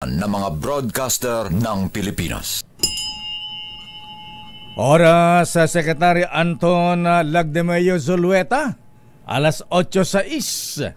ng mga broadcaster ng Pilipinas. Oras sa Secretary Anton Lagdemeo Zulueta, alas 8:06.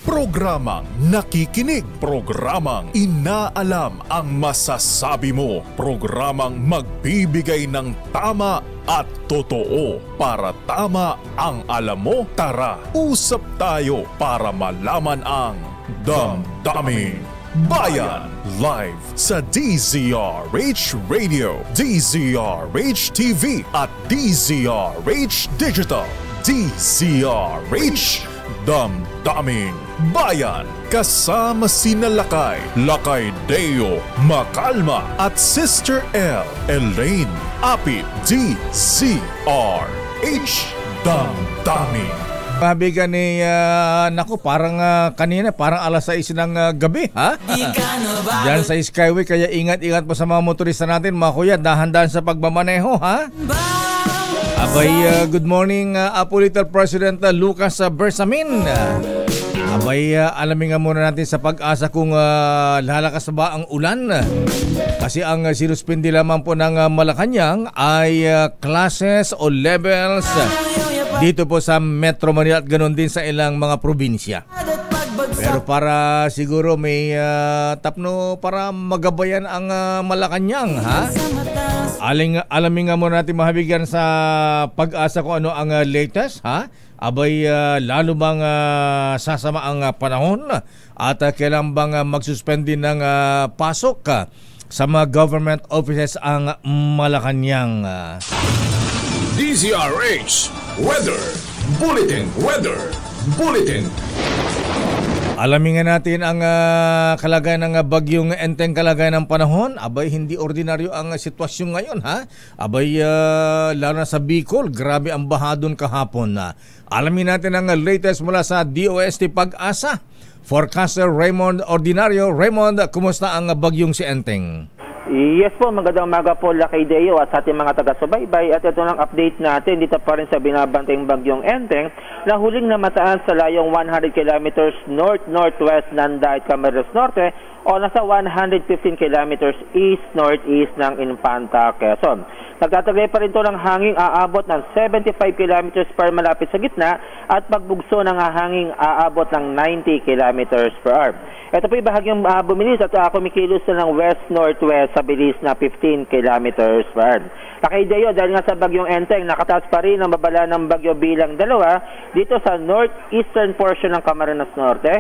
Programang nakikinig, programang inaalam ang masasabi mo, programang magbibigay ng tama at totoo para tama ang alam mo. Tara, usap tayo para malaman ang Damdaming Bayan. Live sa DZRH Radio, DZRH TV at DZRH Digital. DZRH Damdaming Bayan. Kasama sina Lakay Deo Macalma at Sister L. Elaine Apit. DZRH Damdaming. Mabigan ni, naku, parang kanina, parang alas 6 ng gabi, ha? Diyan sa Skyway, kaya ingat-ingat po sa mga motorista natin, mga kuya, dahan-dahan sa pagmamaneho, ha? Abay, good morning, Apolital President Lucas Bersamin. Abay, alamin nga muna natin sa Pag-asa kung lalakas ba ang ulan. Kasi ang sinuspindi lamang po ng Malacanang ay classes o levels dito po sa Metro Manila at ganoon din sa ilang mga probinsya. Pero para siguro may tapno para magabayan ang Malacanang, ha? Alamin nga muna natin mahabigyan sa Pag-asa kung ano ang latest, ha? Abay, lalo bang sasama ang panahon at kailan bang magsuspend ng pasok sa mga government offices ang Malacanang. DZRH Weather Bulletin. Alamin nga natin ang kalagayan ng bagyong Enteng, kalagayan ng panahon. Abay, hindi ordinaryo ang sitwasyon ngayon, ha? Abay, lalo na sa Bicol, grabe ang baha doon kahapon. Alamin natin ang latest mula sa DOST Pag-asa. Forecaster Raymond Ordinario. Raymond, kumusta ang bagyong si Enteng? Yes po, magandang umaga po Lakay Deo at sa ating mga taga-subaybay. At ito lang update natin dito pa rin sa binabantayang bagyong Enteng na huling namataan sa layong 100 kilometers north-northwest ng Daet Camarines Norte o nasa 115 kilometers east-northeast ng Infanta, Quezon. Nagtatagay pa rin ito ng hanging aabot ng 75 kilometers per malapit sa gitna at pagbugso ng hanging aabot ng 90 kilometers per hour. Ito po yung bahagyang bumilis at kumikilos na ng west-northwest sa bilis na 15 kilometers per hour. Nakaideyo dahil nga sa bagyong Enteng, nakataas pa rin ang babala ng bagyo bilang 2 dito sa northeastern portion ng Camarines Norte,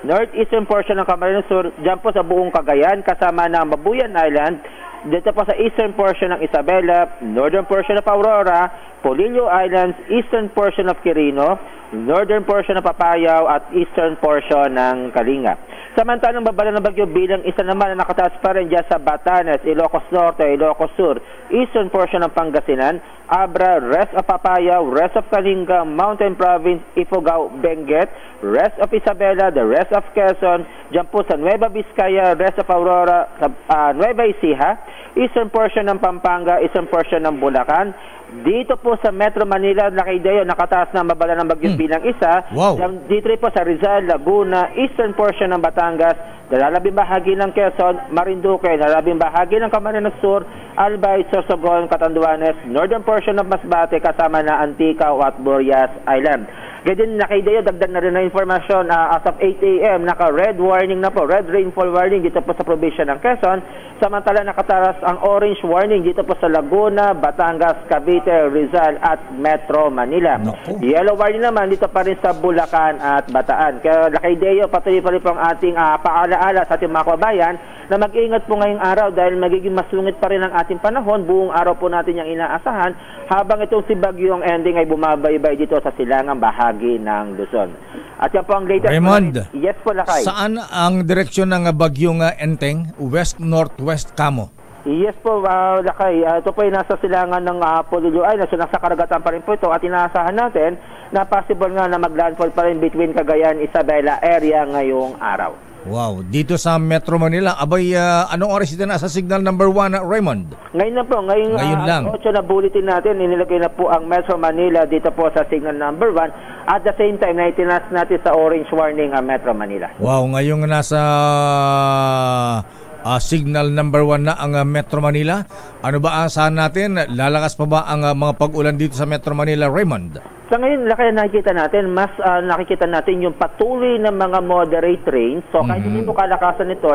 northeastern portion ng Camarines Sur, dyan po sa buong Cagayan, kasama ng Babuyan Island, dito po sa eastern portion ng Isabela, northern portion of Aurora, Polillo Islands, eastern portion of Quirino, northern portion ng Papayao at eastern portion ng Kalinga. Samantalang babala ng bagyo bilang isa naman na nakataas pa rin dyan sa Batanes, Ilocos Norte, Ilocos Sur, eastern portion ng Pangasinan, Abra, rest of Papayao, rest of Kalinga, Mountain Province, Ifugao, Benguet, rest of Isabela, the rest of Quezon, dyan po sa Nueva Vizcaya, rest of Aurora, sa Nueva Ecija, eastern portion ng Pampanga, eastern portion ng Bulacan. Dito po sa Metro Manila, Lakay-Deo, nakataas na babala ng bagyo bilang isa. Wow. Dito po sa Rizal, Laguna, eastern portion ng Batangas, nalalabing bahagi ng Quezon, Marinduque, nalalabing bahagi ng Camarines Sur, Albay, Sorsogon, Catanduanes, northern portion ng Masbate, kasama na Anticao at Burias Island. Ganyan, Lakay-Deo, dagdag na rin na informasyon as of 8 a.m. naka-red warning na po, red rainfall warning dito po sa probinsya ng Quezon. Samantala nakataras ang orange warning dito po sa Laguna, Batangas, Cavite, Rizal at Metro Manila. Naku. Yellow warning naman dito pa rin sa Bulacan at Bataan. Kaya Lakay-Deo, patuloy pa rin po ang ating paalaala sa ating mga kabayan na mag-iingat po ngayong araw dahil magiging masungit pa rin ang ating panahon. Buong araw po natin yung inaasahan habang itong si Bagyong Enteng ay bumabaybay dito sa silangang bahagi ng Luzon. At yan po ang latest. Raymond, yes po, Lakay. saan ang direksyon ng bagyong Enteng? West-northwest kamo? Yes po, Lakay. Ito po ay nasa silangan ng Polillo Island. So nasa karagatan pa rin po ito at inaasahan natin na possible nga na mag-landfall pa rin between Cagayan, Isabela area ngayong araw. Wow, dito sa Metro Manila, abay, anong oras ito na sa signal number 1, Raymond? Ngayon na po, ngayon lang. 8 na bulletin natin, inilagay na po ang Metro Manila dito po sa signal number 1. At the same time, naitinas natin sa orange warning ang Metro Manila. Wow, ngayong nasa signal number 1 na ang Metro Manila. Ano ba asahan natin? Lalakas pa ba ang mga pag-ulan dito sa Metro Manila, Raymond? Sa ngayon, kaya nakikita natin, mas nakikita natin yung patuloy ng mga moderate rains. So, kahit hindi po kalakasan nito,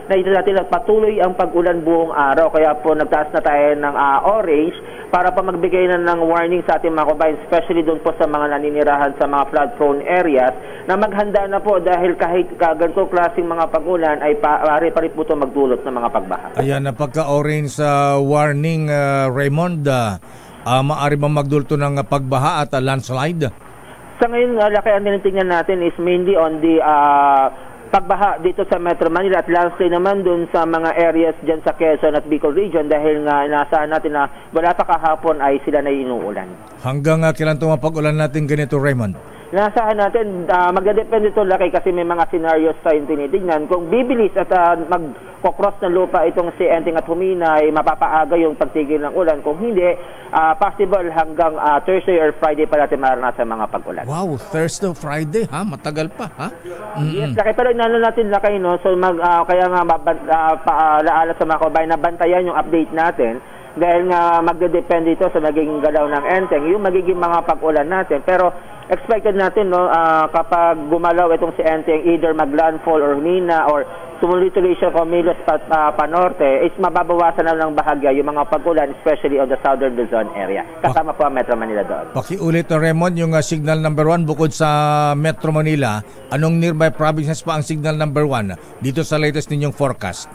nakikita natin na patuloy ang pag-ulan buong araw. Kaya po, nagtaas na tayo ng orange para pa magbigay na ng warning sa ating mga kabayan, especially doon po sa mga naninirahan sa mga flood-prone areas, na maghanda na po dahil kahit ganito klaseng mga pag-ulan ay pari pa rin po ito magdulot ng mga pagbaha. Ayan, napagka-orange warning, Raymond, maaari bang magdulto ng pagbaha at landslide? Sa ngayon, kaya tinitingnan natin is mainly on the pagbaha dito sa Metro Manila at landslide naman dun sa mga areas dyan sa Quezon at Bicol region dahil nga inaasahan natin na wala pa kahapon ay sila na inuulan. Hanggang kailan ito mapag-ulan natin ganito, Raymond? Inaasahan natin, magdadepende ito laki kasi may mga scenarios tayong tinitingnan. Kung bibilis at magkocross ng lupa itong si Enteng at Humina ay mapapaaga yung pagtigil ng ulan. Kung hindi, possible hanggang Thursday or Friday pa natin maranasan mga pag-ulan. Wow, Thursday, Friday, ha? Matagal pa, ha? Yes, laki. Pero inano natin laki, no? So, kaya nga paalaala sa mga kabayan na bantayan yung update natin dahil nga magdedepende ito sa magiging galaw ng Enteng, yung magiging mga pag-ulan natin. Pero expected natin, no, kapag gumalaw itong si Enteng, either maglandfall or humina or tumuloy-tuloy siya Comilos panorte, is mababawasan na ng bahagya yung mga pag-ulan, especially on the southern Luzon area. Kasama po ang Metro Manila doon. Pakiulit, Raymond, yung signal number 1 bukod sa Metro Manila, anong nearby provinces pa ang signal number 1 dito sa latest ninyong forecast?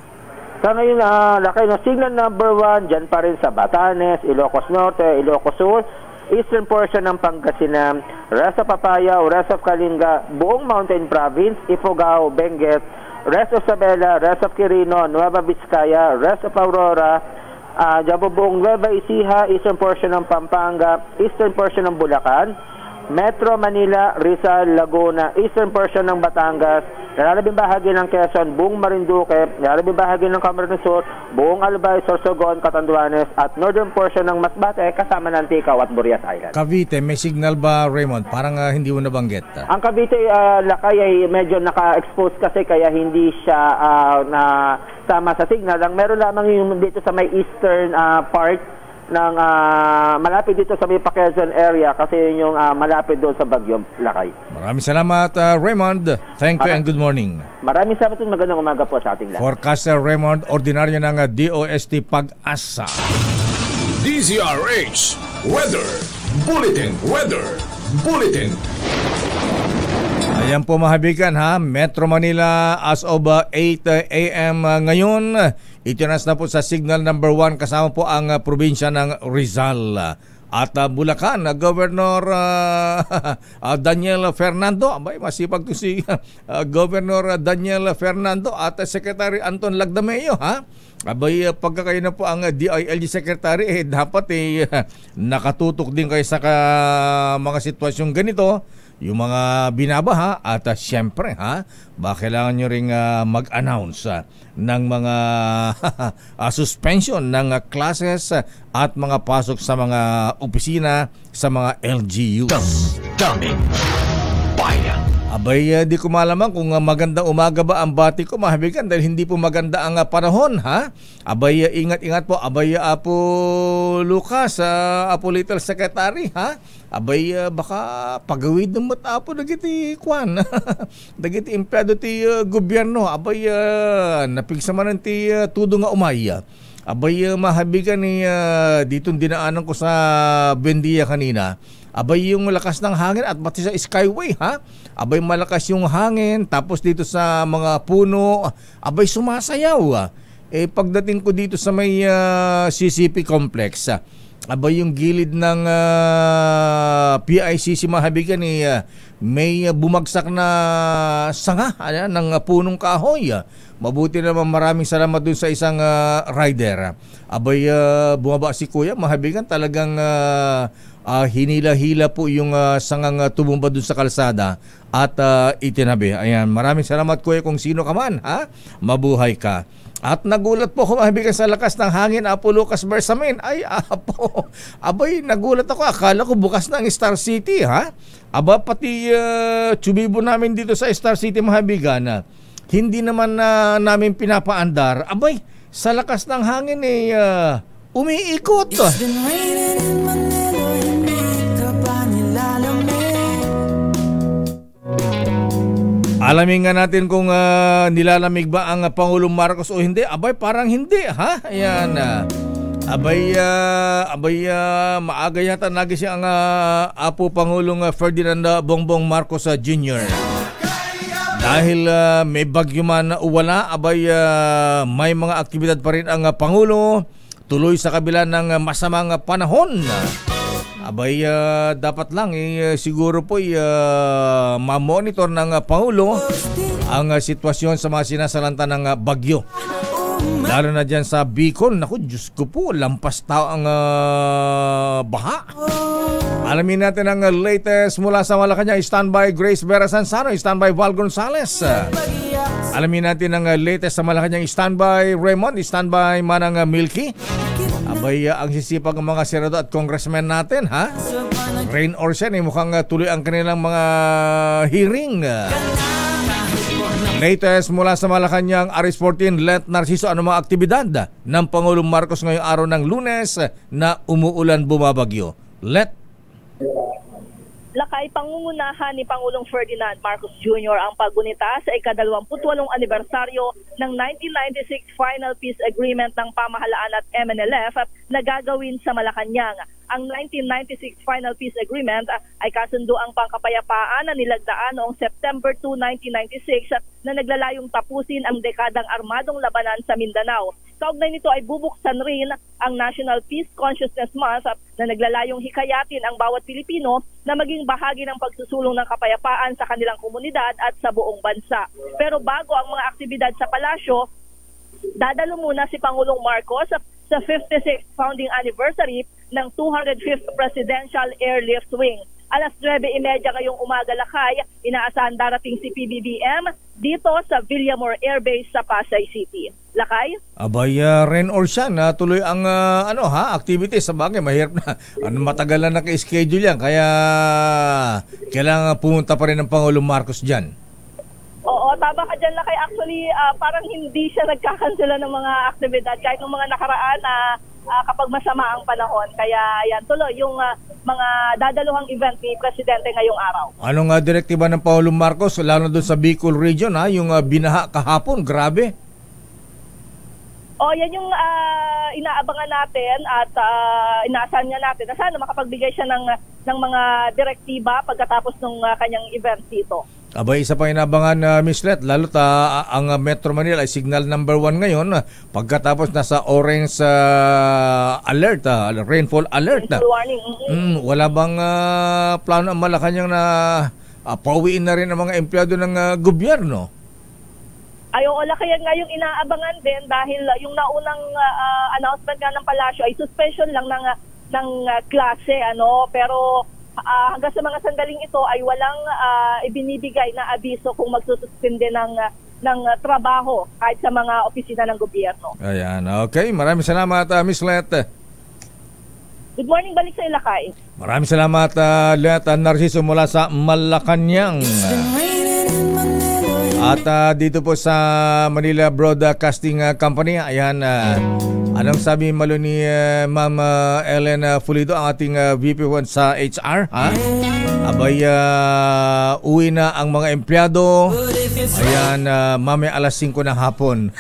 Sa ngayon, laki ng signal number 1, dyan pa rin sa Batanes, Ilocos Norte, Ilocos Sur, eastern portion ng Pangasinan, rest of Papayao, rest of Kalinga, buong Mountain Province, Ifugao, Benguet, rest of Sabela, rest of Quirino, Nueva Vizcaya, rest of Aurora, buong Nueva Ecija, eastern portion ng Pampanga, eastern portion ng Bulacan, Metro Manila, Rizal, Laguna, eastern portion ng Batangas, nalalabing bahagi ng Quezon, buong Marinduque, nalalabing bahagi ng Camarines Sur, buong Albay, Sorsogon, Catanduanes, at northern portion ng Masbate, kasama ng Ticao at Burias Island. Cavite, may signal ba, Raymond? Parang hindi mo nabanggit. Ang Cavite, lakay ay medyo naka-expose kasi kaya hindi siya sama sa signal. Ang meron lamang yung dito sa may eastern part ng malapit dito sa may Quezon area kasi yung malapit doon sa Bagyong Lakay. Maraming salamat, Raymond. Thank you and good morning. Maraming salamat at magandang umaga po sa ating lahat. Forecaster Raymond, ordinaryo ng DOST Pag-asa. DZRH Weather Bulletin. Ayan po mahabigan, ha, Metro Manila as of 8 a.m. ngayon. Itinas na po sa signal number 1 kasama po ang probinsya ng Rizal. At Bulacan, Governor Daniel Fernando. Abay, masipag to si Governor Daniel Fernando at Secretary Anton Lagdameo, ha? Abay, pagka kayo na po ang DILG Secretary, dapat nakatutok din kayo sa mga sitwasyong ganito, yung mga binabaha at syempre, ha, baka kailangan nyo ring mag-announce ng mga suspension ng classes at mga pasok sa mga opisina sa mga LGUs. Damdamin Bayan. Abay, di ko malaman kung magandang umaga ba ang bati ko, mahabigan, dahil hindi po maganda ang panahon, ha? Abay, ingat-ingat po. Abay, Apo Lucas, Apo Little Secretary, ha? Abay, baka pagawid ng matapo dagiti kwan. Dagiti empleyado ti gobyerno. Abay, napigsaman ti tudo nga umay. Abay, mahabigan ni ditong dinaanan ko sa Buendia kanina. Abay, yung lakas ng hangin at pati sa Skyway, ha? Abay, malakas yung hangin, tapos dito sa mga puno, abay, sumasayaw. Pagdating ko dito sa may CCP complex, abay, yung gilid ng PICC mahabigan, may bumagsak na sanga ng punong kahoy. Mabuti naman, maraming salamat dun sa isang rider. Abay, bumaba si Kuya, mahabigan talagang hinila-hila po yung sangang tumumba dun sa kalsada at itinabi. Ayan, maraming salamat Kuya kung sino ka man, ha? Mabuhay ka. At nagulat po ako mahabigan sa lakas ng hangin, Apo Lucas Bersamin. Ay, Apo. Abay, nagulat ako. Akala ko bukas na ang Star City, ha? Aba, pati tsubibo namin dito sa Star City, mahabigan. Hindi naman namin pinapaandar. Abay, sa lakas ng hangin, umiikot. It's been raining in Manila, hindi ka pa nilalamig. Alamin nga natin kung nilalamig ba ang Pangulong Marcos o hindi. Abay, parang hindi, ha? Ayan. Abay, maaga yata nagising ang Apo Pangulong Ferdinand Bongbong Marcos Jr. Dahil may bagyo man o wala, abay, may mga aktibidad pa rin ang Pangulo tuloy sa kabila ng masamang panahon. Abay, dapat lang siguro po ma-monitor ng Pangulo ang sitwasyon sa mga sinasalanta ng bagyo. Lalo na dyan sa Bicol. Naku, Diyos ko po, lampas tao ang baha. Alamin natin ang latest mula sa Malacanang. Standby Grace Vera Sansano, standby Val Gonzales. Alamin natin ang latest sa Malacanang. Standby Raymond, standby Manang Milky. Abay, ang sisipag ng mga senador at congressmen natin, ha? Rain or shine, mukhang tuloy ang kanilang mga hearing. Latest mula sa Malacanang, Aris 14, Let Narciso, ano mga aktibidad ng Pangulong Marcos ngayong araw ng Lunes na umuulan bumabagyo? Lakay, pangungunahan ni Pangulong Ferdinand Marcos Jr. ang paggunita sa ika-28 anibersaryo ng 1996 Final Peace Agreement ng Pamahalaan at MNLF na gagawin sa Malacanang. Ang 1996 Final Peace Agreement ay kasunduang pangkapayapaan na nilagdaan noong September 2, 1996 na naglalayong tapusin ang dekadang armadong labanan sa Mindanao. Kaugnay nito ay bubuksan rin ang National Peace Consciousness Month na naglalayong hikayatin ang bawat Pilipino na maging bahagi ng pagsusulong ng kapayapaan sa kanilang komunidad at sa buong bansa. Pero bago ang mga aktibidad sa palasyo, dadalo muna si Pangulong Marcos sa 56th founding anniversary ng 205th Presidential Airlift Wing. Alas 9:30 ngayong umaga, Lakay, inaasahan darating si PBBM dito sa Villamor Air Base sa Pasay City. Lakay? Abay, rain or shine, tuloy ang activities. Sa bagay, mahirap na. Matagal na naka-schedule yan, kaya kailangan pumunta pa rin ng Pangulong Marcos dyan. Oo, tama ka dyan, Lakay. Actually, parang hindi siya nagkakansela ng mga aktibidad kahit ng mga nakaraan na kapag masama ang panahon. Kaya yan, tuloy yung mga dadaluhang event ni Presidente ngayong araw. Anong direktiba ng Pangulong Marcos, lalo doon sa Bicol region, yung binaha kahapon? Grabe. Yan yung inaabangan natin at inaasahan nga natin na sana makapagbigay siya ng mga direktiba pagkatapos ng kanyang event dito. Abay, isa pa inaabangan, Miss Let, lalo ang Metro Manila ay signal number 1 ngayon pagkatapos nasa orange alert, rainfall alert. Rainfall warning. Wala bang plano ang Malacanang na pauwiin na rin ang mga empleyado ng gobyerno? Ay, wala kaya nga yung inaabangan din dahil yung naunang announcement nga ng palasyo ay suspension lang ng klase, pero hanggang sa mga sandaling ito ay walang ibinibigay na abiso kung magsususpinde ng trabaho kahit sa mga opisina ng gobyerno. Ayan, okay. Maraming salamat, Miss Let. Good morning, balik sa Ilacay. Maraming salamat, Let Narciso mula sa Malacanang. At dito po sa Manila Broadcasting Company, ayan, anong sabi malo ni Ma'am Ellen Fulido, ang ating VP1 sa HR? Abay, uwi na ang mga empleyado. Ayan, mamaya alas 5 ng hapon.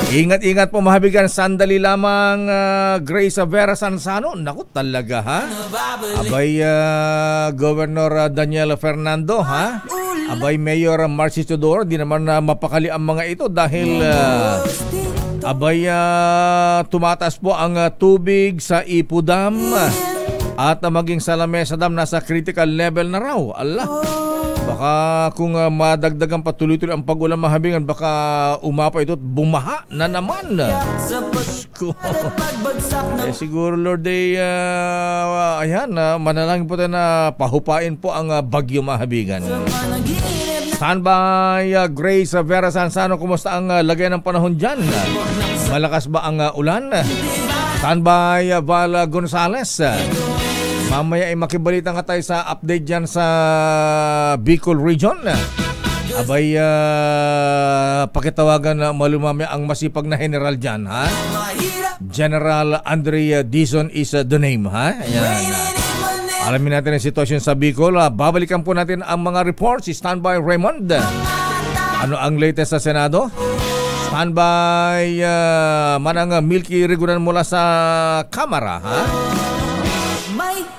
Ingat-ingat po, mahabigan. Sandali lamang, Grace Vera Sansano. Naku, talaga, ha? Abay, Governor Daniel Fernando, ha? Abay, Mayor Marcy Tudor. Di naman mapakali ang mga ito dahil abay, tumataas po ang tubig sa Ipu Dam at maging sa Lamesa Dam nasa critical level na raw. Allah. Baka kung madagdagan patuloy-tuloy ang pag-ulan mahabingan, baka umapa ito at bumaha na naman. Siguro Lord ayan, manalangin po tayo na pahupain po ang bagyo mahabingan. Standby Grace Vera Sansano, kumusta ang lagay ng panahon dyan? Malakas ba ang ulan? Standby Val Gonzales, mamaya ay makibalita nga tayo sa update dyan sa Bicol Region. Abay, pakitawagan na malumami ang masipag na general dyan, ha? General Andre Dizon is the name, ha? Ayan. Alamin natin ang sitwasyon sa Bicol. Babalikan po natin ang mga reports. Standby Raymond. Ano ang latest sa Senado? Standby manang Milky Rigunan mula sa Kamara, ha?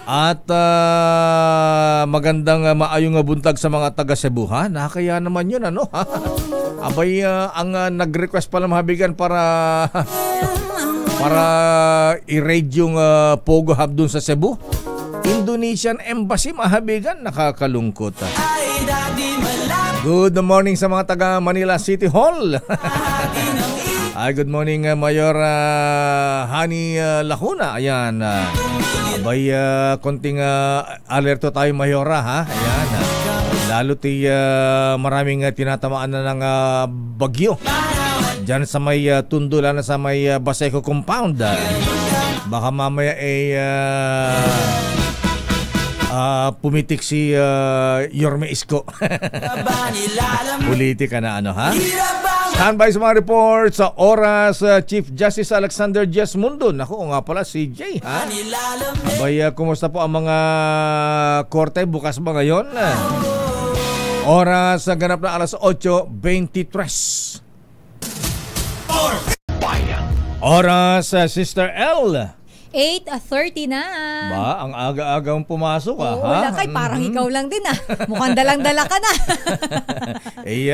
At magandang maayong buntag sa mga taga Cebu, ha? Nakakaya naman yun, ano? Abay, ang nag-request pala mahabigan para i-raid yung Pogo Hub dun sa Cebu. Indonesian Embassy mahabigan, nakakalungkot. Good morning sa mga taga Manila City Hall. Good morning Mayor Hani Lacuna. Ayan. Abay, konting alerto tayo Mayora, ha? Ayan. Lalo maraming tinatamaan na ng bagyo diyan sa may tundulan na sa may Baseco compound. Baka mamaya pumitik si Yorme Isko. Politika na ano, ha? Standby sa mga reports sa oras, Chief Justice Alexander Giasmundo. Naku, nga pala si Jay, ha? Abay, kumusta po ang mga korte? Bukas ba ngayon? Oras, ganap na alas 8:23. Oras, Sister L. 8:30 na. Ba, ang aga-aga mong pumasok, Oo, ha? Lakay, parang ikaw lang din, Mukhang dalang-dala ka na.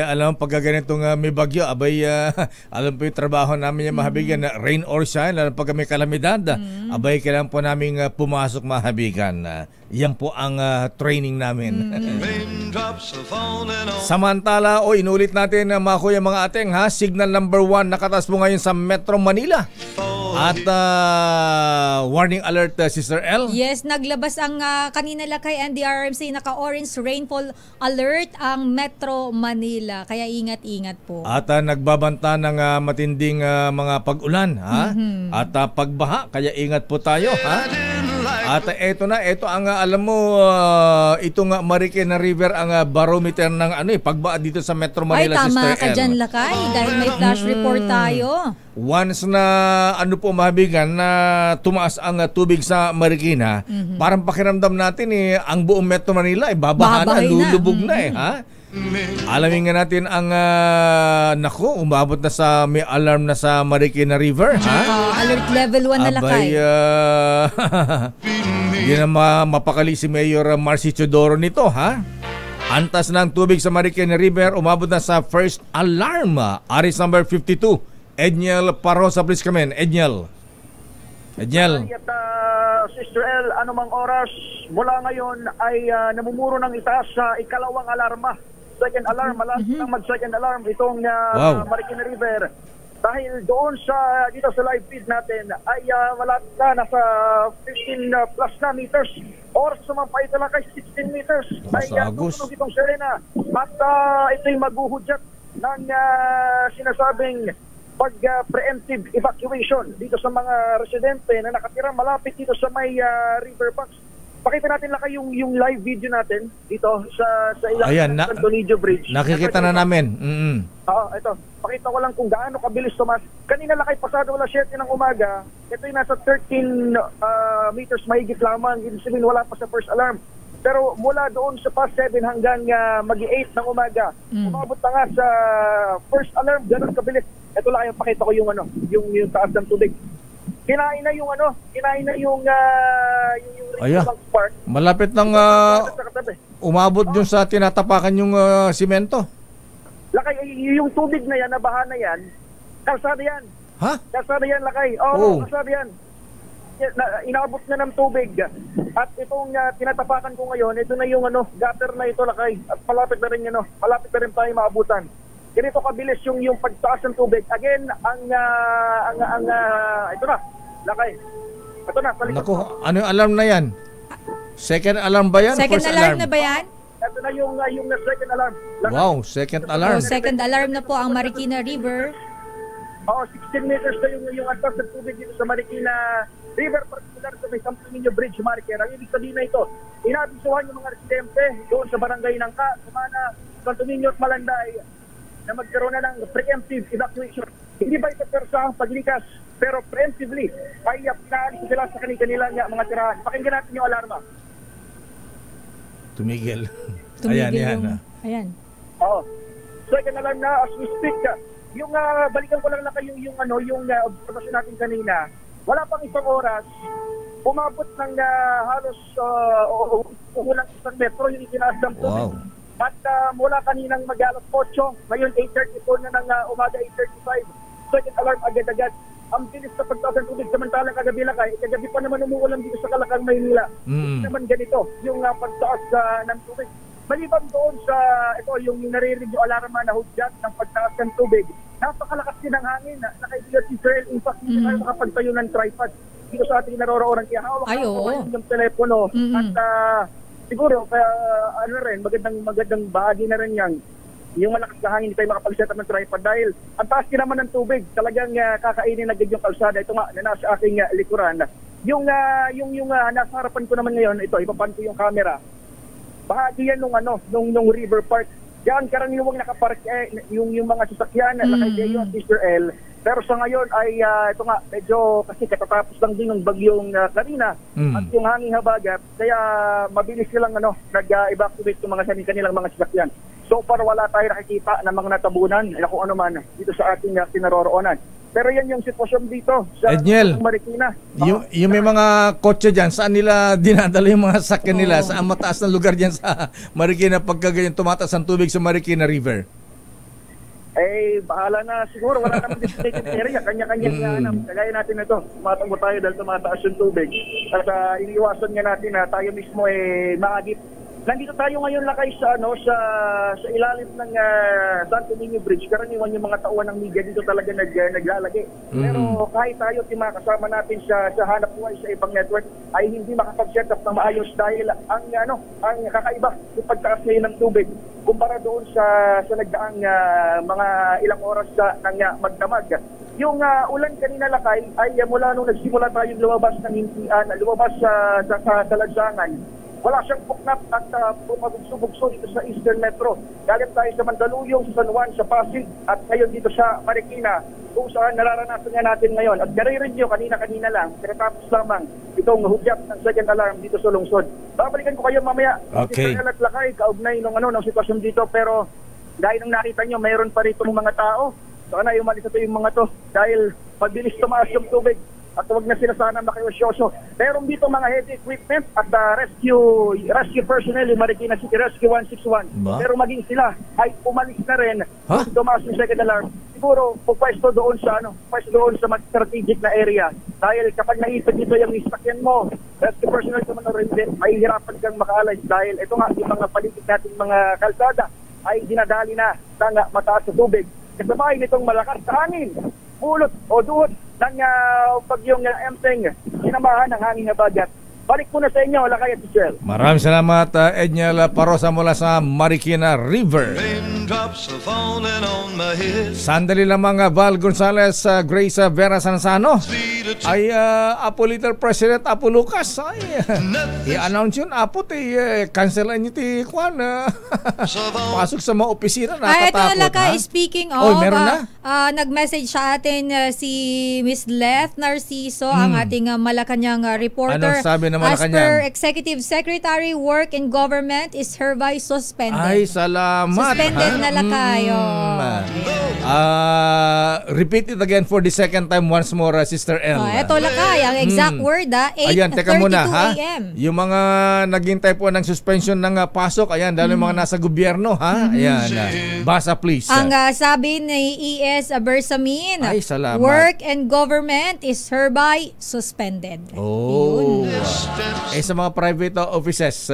Alam, pagka ganitong may bagyo, abay, alam po yung trabaho namin yung mahabigan na rain or shine, alam pagka may kalamidad, abay, kailangan po namin pumasok mahabigan. Yan po ang training namin. Samantala, inulit natin mga kuya, mga ateng, ha? Signal number 1 nakataas po ngayon sa Metro Manila. At warning alert, Sister L. Yes, naglabas ang kanina lakay NDRRMC, naka-orange rainfall alert ang Metro Manila. Kaya ingat-ingat po. At nagbabanta ng matinding mga pag-ulan, ha? At pagbaha, kaya ingat po tayo, ha? At ito ang alam mo, itong Marikina River ang barometer ng pagbaha dito sa Metro Manila, Sister L. Ay, tama ka dyan, lakay. Dahil may flash report tayo. Once na mahabigan na tumaas ang tubig sa Marikina, parang pakiramdam natin ang buong Metro Manila babaha na, lulubog na ha? Alamin nga natin ang umabot na sa may alarm na sa Marikina River, ha? Alert level 1 na lakay. Hindi na mapakali si Mayor Marcy Chodoro nito, ha? Antas ng tubig sa Marikina River, umabot na sa first alarm. Aris number 52. Edniel Parosa, please come in. Edniel. At Sister L, anumang oras mula ngayon ay namumuro ng itaas sa ikalawang alarma. Second alarm, mag-second alarm itong Marikina River. Dahil doon dito sa live feed natin ay malapit na, nasa 15 plus na meters. Oras naman pa ito lang kay 16 meters. Ay tutunog itong Serena. At ito'y maghuhudyat ng sinasabing pag-preemptive evacuation dito sa mga residente na nakatira malapit dito sa may riverbanks. Pakita natin lang yung live video natin dito sa ilang San Donidio Bridge. Nakikita na namin. Oo, ito. Pakita ko lang kung gaano kabilis tumas. Kanina lang kay pasado alas 7 ng umaga, ito yung nasa 13 meters mahigit lamang. Ibig sabihin wala pa sa first alarm. Pero mula doon sa past 7 hanggang mag-8 ng umaga, umabot na nga sa first alarm, ganun kabilis. Ito lang yung pakita ko yung taas ng tubig. Kinain na yung spark. Malapit nang umabot dun sa tinatapakan yung simento. Lakay, yung tubig na yan, nabaha na yan, kalsada yan. Ha? Kalsada yan, Lakay. Oo, kalsada yan. inaabot na ng tubig. At itong tinatapakan ko ngayon, ito na yung gutter na ito, Lakay. At malapit na rin tayo maabutan. Ganito kabilis yung pagtaas ng tubig. Again, ito na, Lakay. Ito na, Naku, ano yung alarm na yan? Second alarm ba yan? Second First alarm na ba yan? Ito na yung second alarm. Lakay. Wow, second alarm. Second alarm na po ang Marikina River. 16 meters na yung antas ng tubig dito sa Marikina River, particular sa may Santo Niño Bridge Marker. Ang ibig sabihin na ito, inabisuhan yung mga residente doon sa barangay ng Sumana, Santo Niño at Malanday na magkaroon na ng preemptive evacuation. Hindi ba ito persa ang paglikas? Pero preemptively, ay pinaalis sila sa kanila mga tirahan. Pakinggan natin yung alarma. Tumigil. Tumigil Ayan. Ayan. Oo. Second alarm na as we speak. Yung balikan ko lang na kayo yung observation natin kanina. Wala pang isang oras, umabot ng halos kulang 1 metro yung itinaas ng tubig. Wow. At mula kaninang mag-alas 8, ngayon 8:34 na ng umaga, 8:35. Second alarm agad-agad. Ang bilis na pagtaas ng tubig, samantalang kagabi pa naman umuulan dito sa Calacang, Maynila. Naman ganito yung pagtaas ng tubig. Maliban doon sa yung naririnig yung alarma na hudyat ng pagtaas ng tubig, napakalakas din ang hangin na kaibigan si Israel. In fact, hindi tayo makapagtayo ng tripod dito sa ating naroroonan. Kaya hawak yung telepono. At siguro, magandang bahagi na rin yan. Yung malakas na hangin, hindi tayo makapag-set up ng tripod dahil ang taas din naman ng tubig. Talagang kakainin agad yung kalsada. Ito nga, na nasa aking likuran. Yung nasa harapan ko naman ngayon, ito, ipapan ko yung camera. Bahagi yan nung River Park. Yan, karaniwang nakapark yung mga sasakyan na nakaideyo at Sister L. Pero sa ngayon ay ito nga, medyo kasi katatapos lang din ng bagyong Karina at yung hanging habagat, kaya mabilis silang nag-evacuate yung mga kanilang mga sasakyan. So far wala tayo nakikita ng mga natabunan na kung ano man dito sa ating pinaroroonan. Pero yan yung sitwasyon dito sa Marikina. Yung may mga kotse dyan, saan nila dinadala yung mga sakyan nila? Saan mataas na lugar dyan sa Marikina pagka ganyan tumataas ang tubig sa Marikina River? Bahala na siguro. Wala naman designated area. Kanya-kanya kagaya natin ito. Tumatakbo tayo dahil tumataas yung tubig. At iniiwasan nga natin na tayo mismo maagip. Nandito tayo ngayon lakay sa ilalim ng Santo Niño Bridge. Karaniwan yung mga tauhan ng media dito talaga naglalagay. Pero kahit tayo kasama natin sa hanap buhay sa ibang network ay hindi makapag-set up ng maayos dahil ang kakaiba yung pagtaas ngayon ng tubig kumpara doon sa nagdaang mga ilang oras ng magdamag. Yung ulan kanina lakay ay mula nung nagsimula tayong lumabas ng hintian, lumabas sa lansangan. Wala siyang puknat at pumabugso-bugso dito sa Eastern Metro. Galing tayo sa Mandaluyong, sa San Juan, sa Pasig, at ngayon dito sa Marikina, kung saan nararanasan nga natin ngayon. At narinig nyo, kanina-kanina lang, tinatapos lamang itong hudyat ng second alarm dito sa lungsod. Babalikan ko kayo mamaya. Okay. At lakay, kaugnay ng sitwasyon dito, pero dahil nang nakita nyo, mayroon pa rito mga tao. Sana umalis ito yung mga to dahil pagbilis tumaas yung tubig. At huwag na sila sana makiusyoso. Meron dito mga heavy equipment at rescue personnel yung Marikina City Rescue 161. Pero maging sila ay umalis na rin tumaas yung second alarm. Siguro pupwesto doon sa strategic na area. Dahil kapag naipit dito yung isakyan mo, rescue personnel naman rin din, ay hirapan kang makaalis dahil ito nga yung mga paligid nating mga kalsada ay dinadali na sa mataas sa tubig. Kasabay nitong malakas na hangin, pulot o duhot ng bagyong Emteng, sinamahan ng hangin na bagat. Balik muna sa inyo, Lakay at Michelle. Maraming salamat, Edniel Parosa mula sa Marikina River. Sandali lamang, Val Gonzales, Grace Vera Sansano. Ay, Apo Little President Apo Lucas. Ay, i-announce yun, Apo, cancelan nyo Kwan. Pasok sa mga opisina, nakatakot. Ito na Lakay, speaking of, meron na? nag-message sa atin si Miss Leth Narciso, ang ating Malacanang reporter. Anong sabi na As per Executive Secretary, Work and Government is hereby suspended. Ay, salamat. Suspended na Lakay. repeat it again for the second time once more, Sister L. Eto lakay, ang exact word 8:32 Ayan, teka muna, ha? a.m. Yung mga naghintay po ng suspension ng pasok, ayan, dahil yung mga nasa gobyerno, ha? Ayan, basa please. Ang sabi ni E.S. Bersamin, Ay, salamat. work and government is hereby suspended. Oh. Sa mga private offices,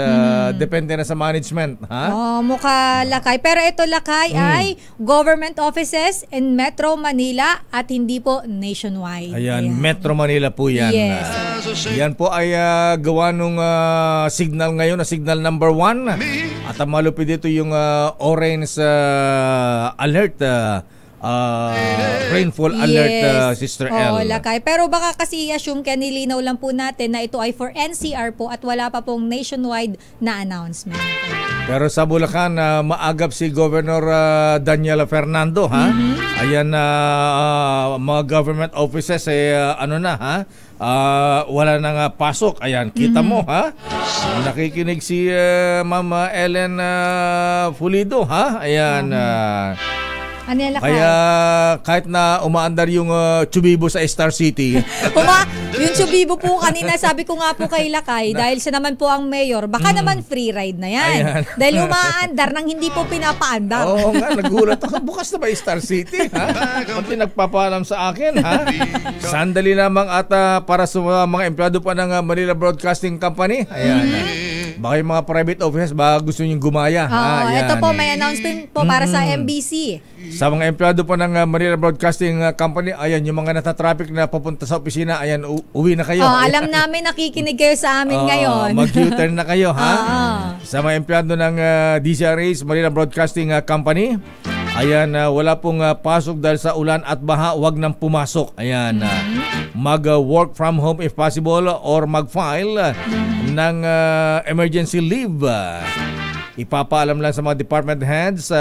depende na sa management, ha? Mukha lakay. Pero ito lakay ay government offices in Metro Manila at hindi po nationwide. Ayan, Metro Manila po yan. Yes. Yan po ay gawa nung signal ngayon na signal number 1. At ang malupit dito yung orange alert, rainfall alert, Sister L. Lakay. Pero baka kasi i-assume kaya nilinaw lang po natin na ito ay for NCR po at wala pa pong nationwide na announcement. Pero sa Bulacan, maagap si Governor Daniela Fernando, ha? Ayan, mga government offices, wala nang pasok. Ayan, kita mo, ha? Nakikinig si Mama Ellen Pulido, ha? Ayan, kaya kahit na umaandar yung Chubibo sa Star City. Yung Chubibo po kanina, sabi ko nga po kay Lakay, dahil siya naman po ang mayor, baka naman free ride na yan. Ayan. Dahil umaandar nang hindi po pinapaandar. Oo nga, nagulat ako. Bukas na ba Star City? Ha? Kunti nagpapaalam sa akin, ha? Sandali lamang at para sa mga empleyado pa ng Manila Broadcasting Company. Ayan. Baka yung mga private offices, baka gusto nyo gumaya. Ito po, may announcement po para sa MBC. Sa mga empleyado po ng Manila Broadcasting Company, ayan, yung mga natatraffic na papunta sa opisina, ayan, uwi na kayo. Alam namin, nakikinig kayo sa amin ngayon. Mag-U-turn na kayo, ha? Sa mga empleyado ng DCRH, Manila Broadcasting Company, ayan, wala pong pasok dahil sa ulan at baha, wag nang pumasok. Ayan, mag-work from home if possible or mag-file ng emergency leave. Ipapaalam lang sa mga department heads,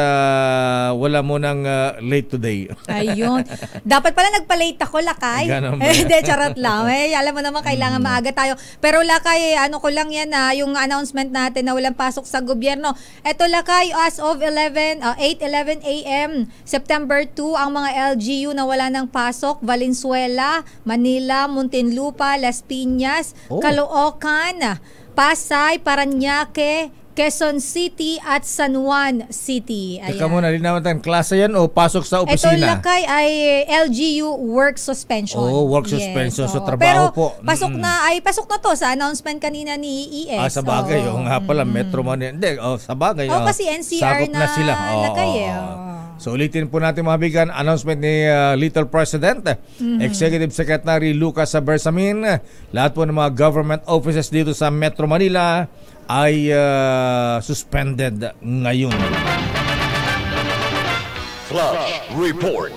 wala mo nang late today. Ayun. Dapat pala nagpa-late ako, Lakay. Hindi, charot lang. Alam mo naman, kailangan maaga tayo. Pero Lakay, ano ko lang yan, yung announcement natin na walang pasok sa gobyerno. Eto Lakay, as of 8:11 a.m. September 2, ang mga LGU na wala ng pasok, Valenzuela, Manila, Muntinlupa, Las Piñas, Caloocan, Pasay, Parañaque, Quezon City at San Juan City. Ayan. Teka muna, linawin tayo. Klase yan o pasok sa opisina? Ito Lakay ay LGU work suspension. Work suspension. So trabaho pero po. Pasok na to sa announcement kanina ni ES. Sa bagay. Nga pala, Metro Manila. Hindi, sa bagay. Kasi NCR na sila. Lakay So ulitin po natin mga bigan, announcement ni Little President, Executive Secretary Lucas Bersamin, lahat po ng mga government offices dito sa Metro Manila ay suspended ngayon. Flash Report.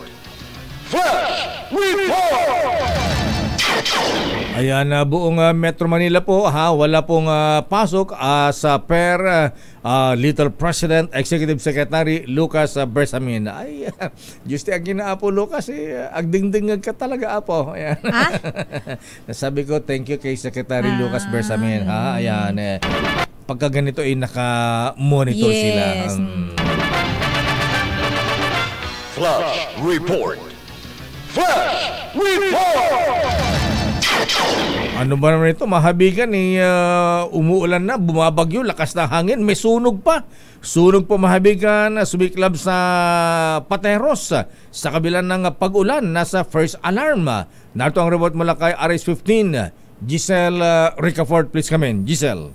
Flash Report! Ayan, buong Metro Manila po, wala pong pasok sa Little President, Executive Secretary Lucas Bersamin. Ay, just ang ginaapo Lucas, agdingding ka talaga apo. Ayan. Sabi ko, thank you kay Secretary Lucas Bersamin. Ayan, pagka ganito ay naka-monitor sila. Flash Report. Flash Report! Ano ba naman ito? Mahabigan umuulan na, bumabagyo, lakas ng hangin, may sunog pa. Sunog po mahabigan, sumiklab sa Pateros sa kabila ng pag-ulan, nasa first alarm. Narito ang report mula kay RS15. Giselle Ricafort, please come in. Giselle.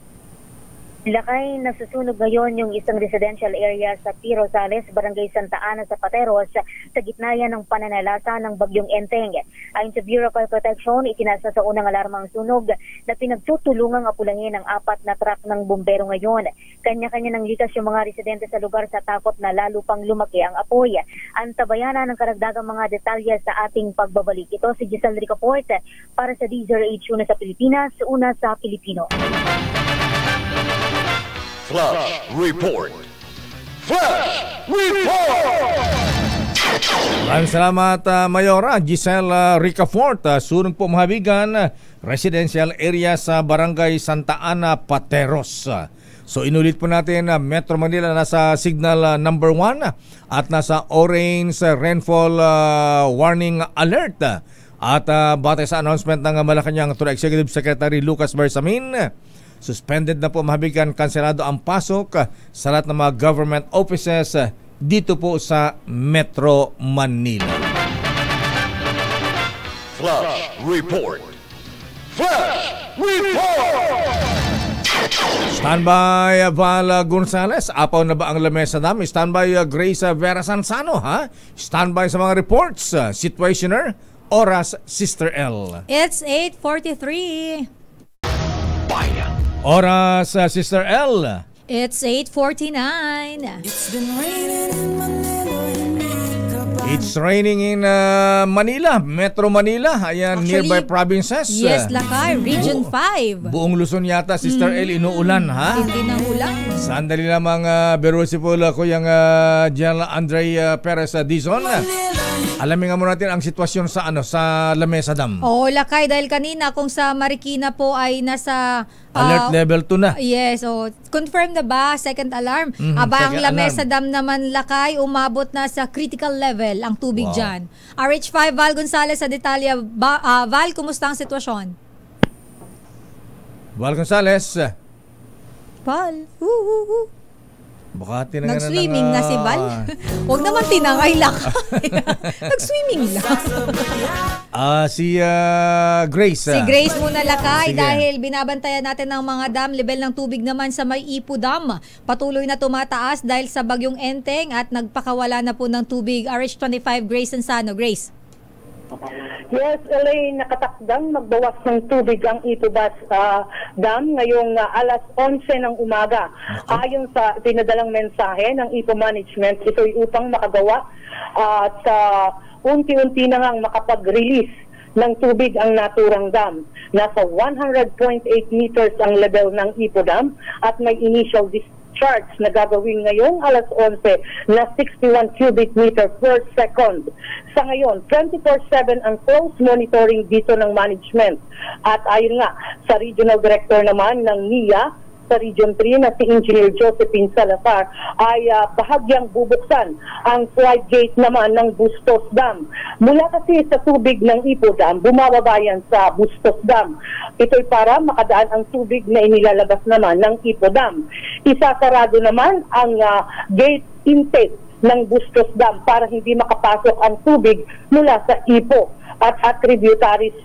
Lakay, nasusunog ngayon yung isang residential area sa P. Rosales, Barangay Santa Ana sa Pateros, sa gitna yan ng pananalasa ng bagyong Enteng. Ayon sa Bureau of Fire Protection, itinasa sa unang alarmang sunog na pinagtutulungang apulangin ng 4 na truck ng bumbero ngayon. Kanya-kanya nang likas yung mga residente sa lugar sa takot na lalo pang lumaki ang apoy. Antabayanan ng karagdagang mga detalye sa ating pagbabalik. Ito si Giselle Ricafort para sa DZRH, una sa Pilipinas, una sa Pilipino. Flash Report. Flash Report! Maraming salamat, Mayora. Giselle Ricafort, sunog po mahabigan, residential area sa Barangay Santa Ana, Pateros. So inulit po natin na Metro Manila nasa signal number 1 at nasa orange rainfall warning alert. At batay sa announcement ng Malacanang to Executive Secretary Lucas Bersamin, suspended na po mahabigan, kanselado ang pasok sa lahat ng mga government offices dito po sa Metro Manila. Flash Report. Flash Report! Standby Val Gonzales, apaw na ba ang lamesa dam? Standby Grace Vera Sansano, ha? Standby sa mga reports, situationer, oras Sister L. It's 8:43. Bayan. Oras Sister L. It's 8:49. It's been raining in Manila. It's raining in Manila, Metro Manila, ayan, Actually, nearby provinces. Yes, Lakay, Region 5. Buong Luzon yata, Sister L, inuulan, ha? Hindi ng ulan. Sandali lamang, Berusipol, Kuyang General Andre Perez Dizon. Alamin nga muna natin ang sitwasyon sa sa Lamesa Dam. Oo, Lakay, dahil kanina kung sa Marikina po ay nasa alert level 2 na. Yes, confirm na ba second alarm? Aba, ang Lamesa Dam naman, Lakay, umabot na sa critical level ang tubig dyan. RH5 Val Gonzales sa detalya. Val, kumusta ang sitwasyon? Val Gonzales. Val, Baka nag-swimming na si Val. Huwag naman tinangay lang. Nag-swimming lang. Si Grace. Si Grace muna, Lakay. Sige. Dahil binabantayan natin ng mga dam. Level ng tubig naman sa May Ipo Dam. Patuloy na tumataas dahil sa bagyong Enteng at nagpakawala na po ng tubig. RH25 Grace Sansano. Grace. Yes, Elaine, nakatakdang magbawas ng tubig ang Itubas Dam ngayong alas 11 ng umaga. Ayon sa pinadalang mensahe ng Ipo Management, ito'y upang makagawa at unti-unti na ngang makapag-release ng tubig ang naturang dam. Nasa 100.8 meters ang level ng Ipo Dam at may initial discharge na gagawin ngayong alas 11 na 61 cubic meter per second. Sa ngayon, 24/7 ang close monitoring dito ng management. At ayon nga sa Regional Director naman ng NIA sa Region 3 na si Engineer Josephine Salazar ay bahagyang bubuksan ang floodgate naman ng Bustos Dam. Mula kasi sa tubig ng Ipo Dam, bumababayan sa Bustos Dam. Ito'y para makadaan ang tubig na inilalabas naman ng Ipo Dam. Isasarado naman ang gate intake ng Bustos Dam para hindi makapasok ang tubig mula sa Ipo at tributaries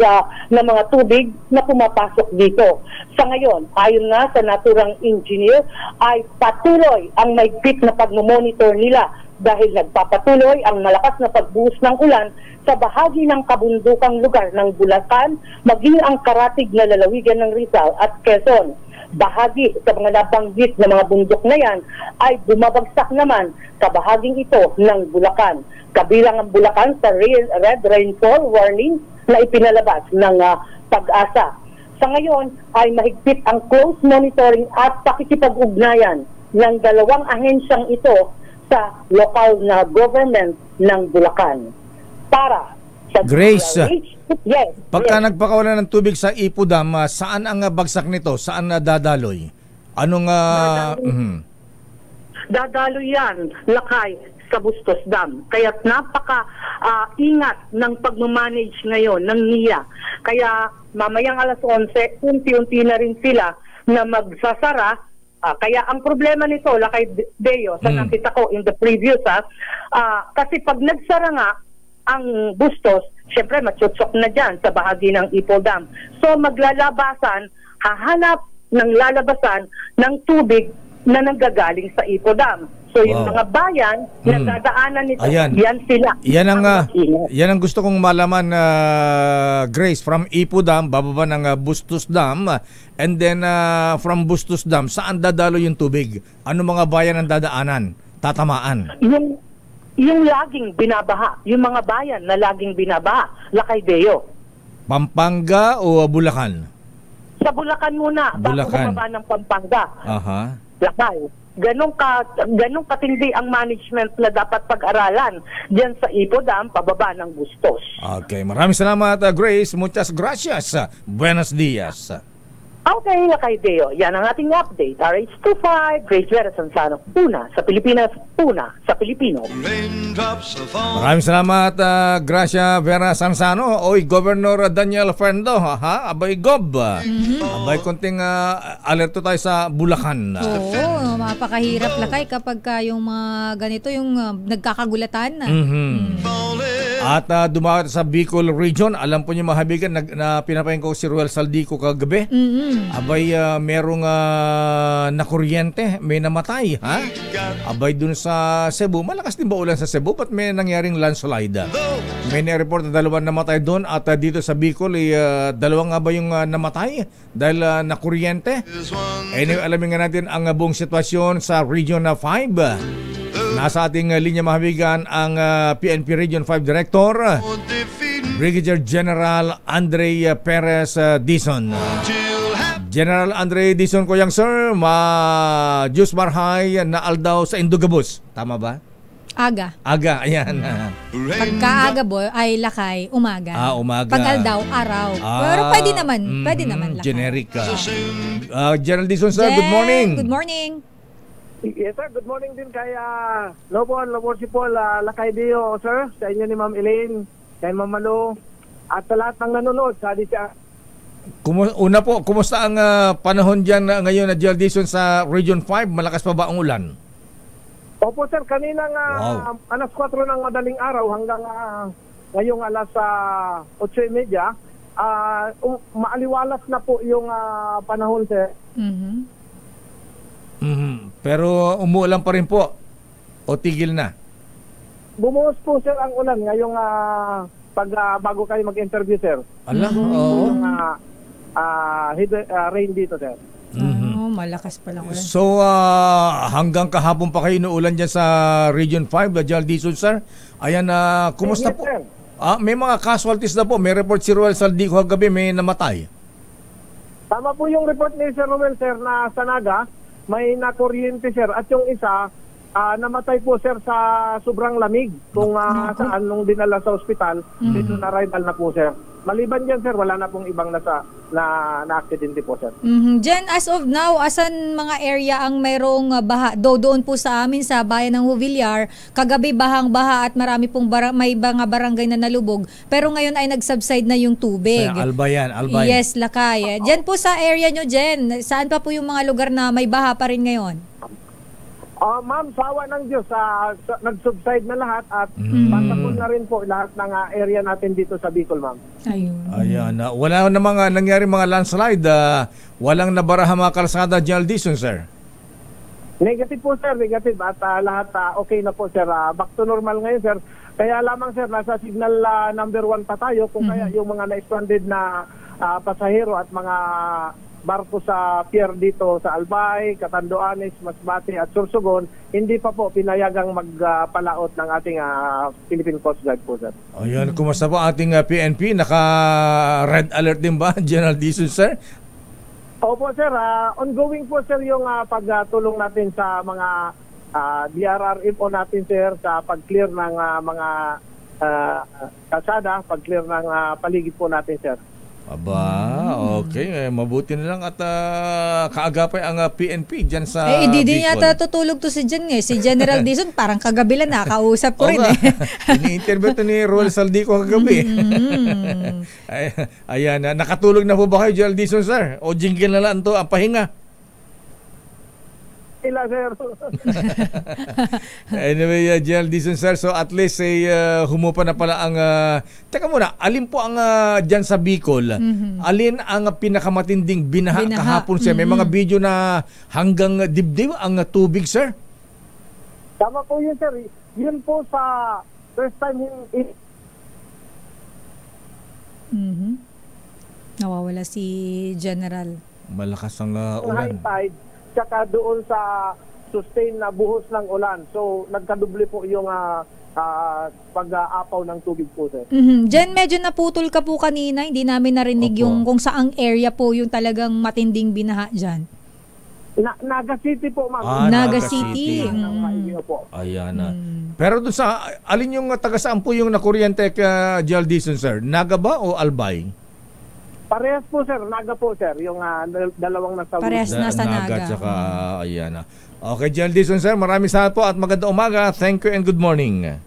ng mga tubig na pumapasok dito. Sa ngayon, ayon nga sa naturang engineer, ay patuloy ang maigpit na pagmamonitor nila dahil nagpapatuloy ang malakas na pagbuhos ng ulan sa bahagi ng kabundukang lugar ng Bulacan, maging ang karatig na lalawigan ng Rizal at Quezon. Bahagi sa mga nabanggit na mga bundok na yan ay bumabagsak naman sa bahaging ito ng Bulacan. Kabilang ang Bulacan sa red rainfall warning na ipinalabas ng Pag-asa. Sa ngayon ay mahigpit ang close monitoring at pakikipag-ugnayan ng dalawang ahensyang ito sa lokal na government ng Bulacan. Para sa Grace, yes, pagka nagpakawala ng tubig sa Ipo Dam, saan ang bagsak nito? Saan dadaloy? Anong dadaloy yan, Lakay, sa Bustos Dam. Kaya't ingat ng pagmamanage ngayon ng NIA. Kaya mamayang alas 11, unti-unti na rin sila na magsasara. Kaya ang problema nito, Lakay Deo, sa nakita ko in the previous, kasi pag nagsara nga ang Bustos, syempre matsutsok na dyan sa bahagi ng Ipo Dam. So maglalabasan, hahanap ng lalabasan ng tubig na nanggagaling sa Ipo Dam. So yung mga bayan na dadaanan nito, yan sila. Yan ang gusto kong malaman, Grace, from Ipo Dam, bababa ng Bustos Dam, and then from Bustos Dam, saan dadalo yung tubig? Ano mga bayan ang dadaanan? Tatamaan? Yung laging binabaha, yung mga bayan na laging binabaha, Lakay Deo. Pampanga o Bulacan? Sa Bulacan muna, bago bumaba ng Pampanga. Lakay. Ganong katindi ang management na dapat pag-aralan diyan sa Ipo Dam, pababa ng Bustos. Okay, maraming salamat, Grace. Muchas gracias. Buenos dias. Okay, Lakay Deo, yan ang ating update. RH25, Grace Vera Sansano, una sa Pilipinas, una sa Pilipino. Maraming salamat, Gracia Vera Sansano. Oy, Governor Daniel Fernando, abay Gob. Abay konting alerto tayo sa Bulacan. Oo, mapakahirap Lakay kapag yung mga ganito, yung nagkakagulatan na. At dumawat sa Bicol Region, alam po niyo mahabigan, na pinapahin ko si Ruel Saldico kagabi. Abay, merong nakuryente, may namatay, ha? Abay, dun sa Cebu, malakas din ba ulan sa Cebu? Ba't may nangyaring landslide? May nireport na 2 namatay doon at dito sa Bicol, 2 nga ba yung namatay dahil nakuryente? Anyway, alamin nga natin ang buong sitwasyon sa Region 5. Nasa ating linya mahabigan ang PNP Region 5 Director, Brigadier General Andre Perez Dizon. General Andre Dizon ko yang sir, Diyos Marhay na aldaw sa Indugabus. Tama ba? Aga, ayan. Pagkaaga boy ay Lakay, umaga. Umaga. Pag aldaw, araw. Pero pwede naman Lakay. Generic. General Dizon sir, good morning. Good morning. Yes sir, good morning din kay Lobon, Sipol, Lakay Deo sir, sa inyo ni Ma'am Elaine, kay Ma'am Malo, at sa lahat ng nanonood sa Adisya. Una po, kumusta ang panahon dyan ngayon na General Dizon sa Region 5? Malakas pa ba ang ulan? Opo sir, kaninang alas 4 ng madaling araw hanggang ngayong alas 8:30, maaliwalas na po yung panahon sir. Pero umuulan pa rin po o tigil na? Bumuhos po sir ang ulan ngayong bago kayo mag-interview sir. Rain dito sir. Malakas pala ulan. So hanggang kahapon pa kayo inuulan dyan sa Region 5, General Dizon sir. Ayan, kumusta yes, po? Sir. May mga casualties na po. May report si Ruel Saldico kagabi may namatay. Tama po yung report ni Sir Ruel sir na sa Naga, may nakuryente sir at yung isa namatay po sir sa sobrang lamig kung saan nung dinala sa ospital, dito na arrival na po sir. Maliban dyan sir, wala na pong ibang na-aksidente po sir. Jen, as of now, asan mga area ang mayroong baha? Doon po sa amin sa bayan ng Huvillar, kagabi bahang-baha at marami pong may mga barangay na nalubog. Pero ngayon ay nag-subside na yung tubig. Albay. Yes, Lakay. Jen po sa area nyo, Jen, saan pa po yung mga lugar na may baha pa rin ngayon? Ma'am, sawa ng Diyos, nag-subside na lahat at pasapon na rin po lahat ng area natin dito sa Bicol, ma'am. Ayan. Wala na mga nangyari mga landslide. Walang nabaraha mga kalsada, General Dizon, sir? Negative po, sir. Negative. At lahat okay na po, sir. Back to normal ngayon, sir. Kaya lamang, sir, nasa signal number 1 pa tayo. Kung kaya yung mga na-stranded na pasahero at mga barko sa pier dito sa Albay, Catanduanes, Masbate at Sorsogon, hindi pa po pinayagang magpalaot ng ating Philippine Coast Guard po, sir. Ayan, kumusta po ating PNP? Naka-red alert din ba, General Dizon, sir? Opo, sir. Ongoing po, sir, yung pagtulong natin sa mga DRRMO natin, sir, sa pag-clear ng mga kalsada, pag-clear ng paligid po natin, sir. Okay. Mabuti na lang at kaagapay ang PNP dyan sa Hindi din yata tutulog to si Jen Si General Dizon, parang kagabi lang nakausap ko rin Ini-interview to ni Ruel Saldico kagabi. Ayan, nakatulog na po ba kayo, General Dizon, sir? O jingle na lang to ang pahinga? Sir. Anyway, General Dizon, sir, so at least humupa na pala ang teka muna, alin po ang dyan sa Bicol, alin ang pinakamatinding binaha kahapon, sir? May mga video na hanggang dibdib ang tubig, sir? Tama po yun, sir. Yun po sa first time nawawala si General. Malakas ang ulan. High tide, tsaka doon sa sustain na buhos ng ulan. So, nagkadoble po yung pag-aapaw ng tubig po, sir. Jen, medyo naputol ka po kanina. Hindi namin narinig yung kung saang area po yung talagang matinding binaha dyan. Naga City po, ma'am. Naga City. Ayan na. Pero doon sa, alin yung taga saan po yung nakuryente ka, General Dizon, sir? Naga ba o Albay? Parehas po sir, Naga po sir, yung dalawang nasa Parehas na sa Naga. At saka, ayan. Okay, General Dizon sir, maraming salamat po at magandang umaga. Thank you and good morning.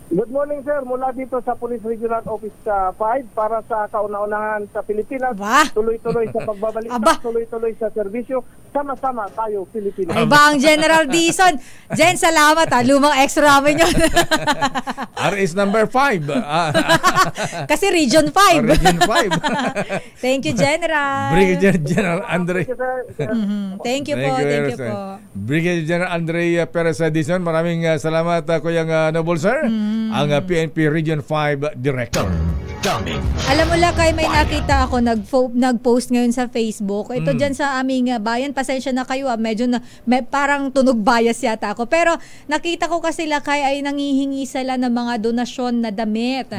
Good morning sir, mula dito sa Police Regional Office 5 para sa kauna-unahan sa Pilipinas. Tuloy-tuloy sa pagbabalik, tuloy-tuloy sa serbisyo. Sama-sama tayo, Pilipinas. Ay ba ang General Dizon? Jen, salamat ha. Lumang extra namin yun. RS number 5. Kasi Region 5. Region 5. Thank you, General. Brigadier General Andre. Thank you po. Thank you po. Brigadier General Andre Perez Dizon, maraming salamat Kuyang Noble sir. Ang PNP Region 5 Director. Alam mo Lakay, may nakita ako nag-post ngayon sa Facebook. Ito dyan sa aming bayan, pasensya na kayo, medyo parang tunog bias yata ako. Pero nakita ko kasi Lakay ay nangihingi sila ng mga donasyon na damit.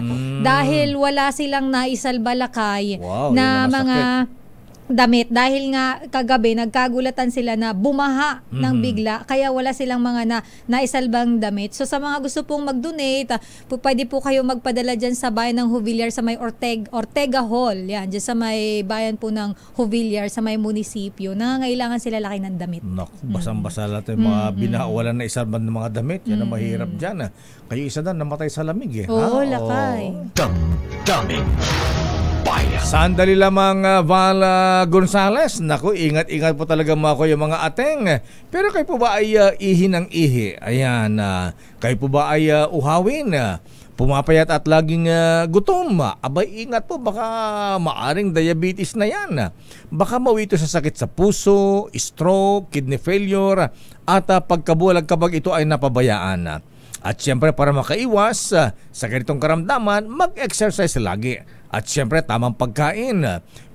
Dahil wala silang naisalba Lakay na mga damit dahil nga kagabi nagkagulatan sila na bumaha ng bigla kaya wala silang mga naisalbang damit. So sa mga gusto pong mag-donate, pwede po kayo magpadala dyan sa bayan ng Jovillar sa may Ortega Hall. Yan, dyan sa may bayan po ng Jovillar sa may munisipyo. Nangangailangan sila laki ng damit. Basang-basa lahat yung mga binawalan na isalban ng mga damit. Yan ang mahirap dyan. Kayo isa na namatay sa lamig Oo, Lakay. Daming bayan. Sandali lamang Val Gonzales. Naku, ingat-ingat po talaga yung mga ateng. Pero kayo po ba ay ihi ng ihi? Ayan, kayo po ba ay uhawin? Pumapayat at laging gutom? Abay, ingat po, baka maaring diabetes na yan. Baka mawito sa sakit sa puso, stroke, kidney failure, at pagkabulag kapag ito ay napabayaan. At syempre para makaiwas sa ganitong karamdaman, mag-exercise lagi. At syempre tamang pagkain.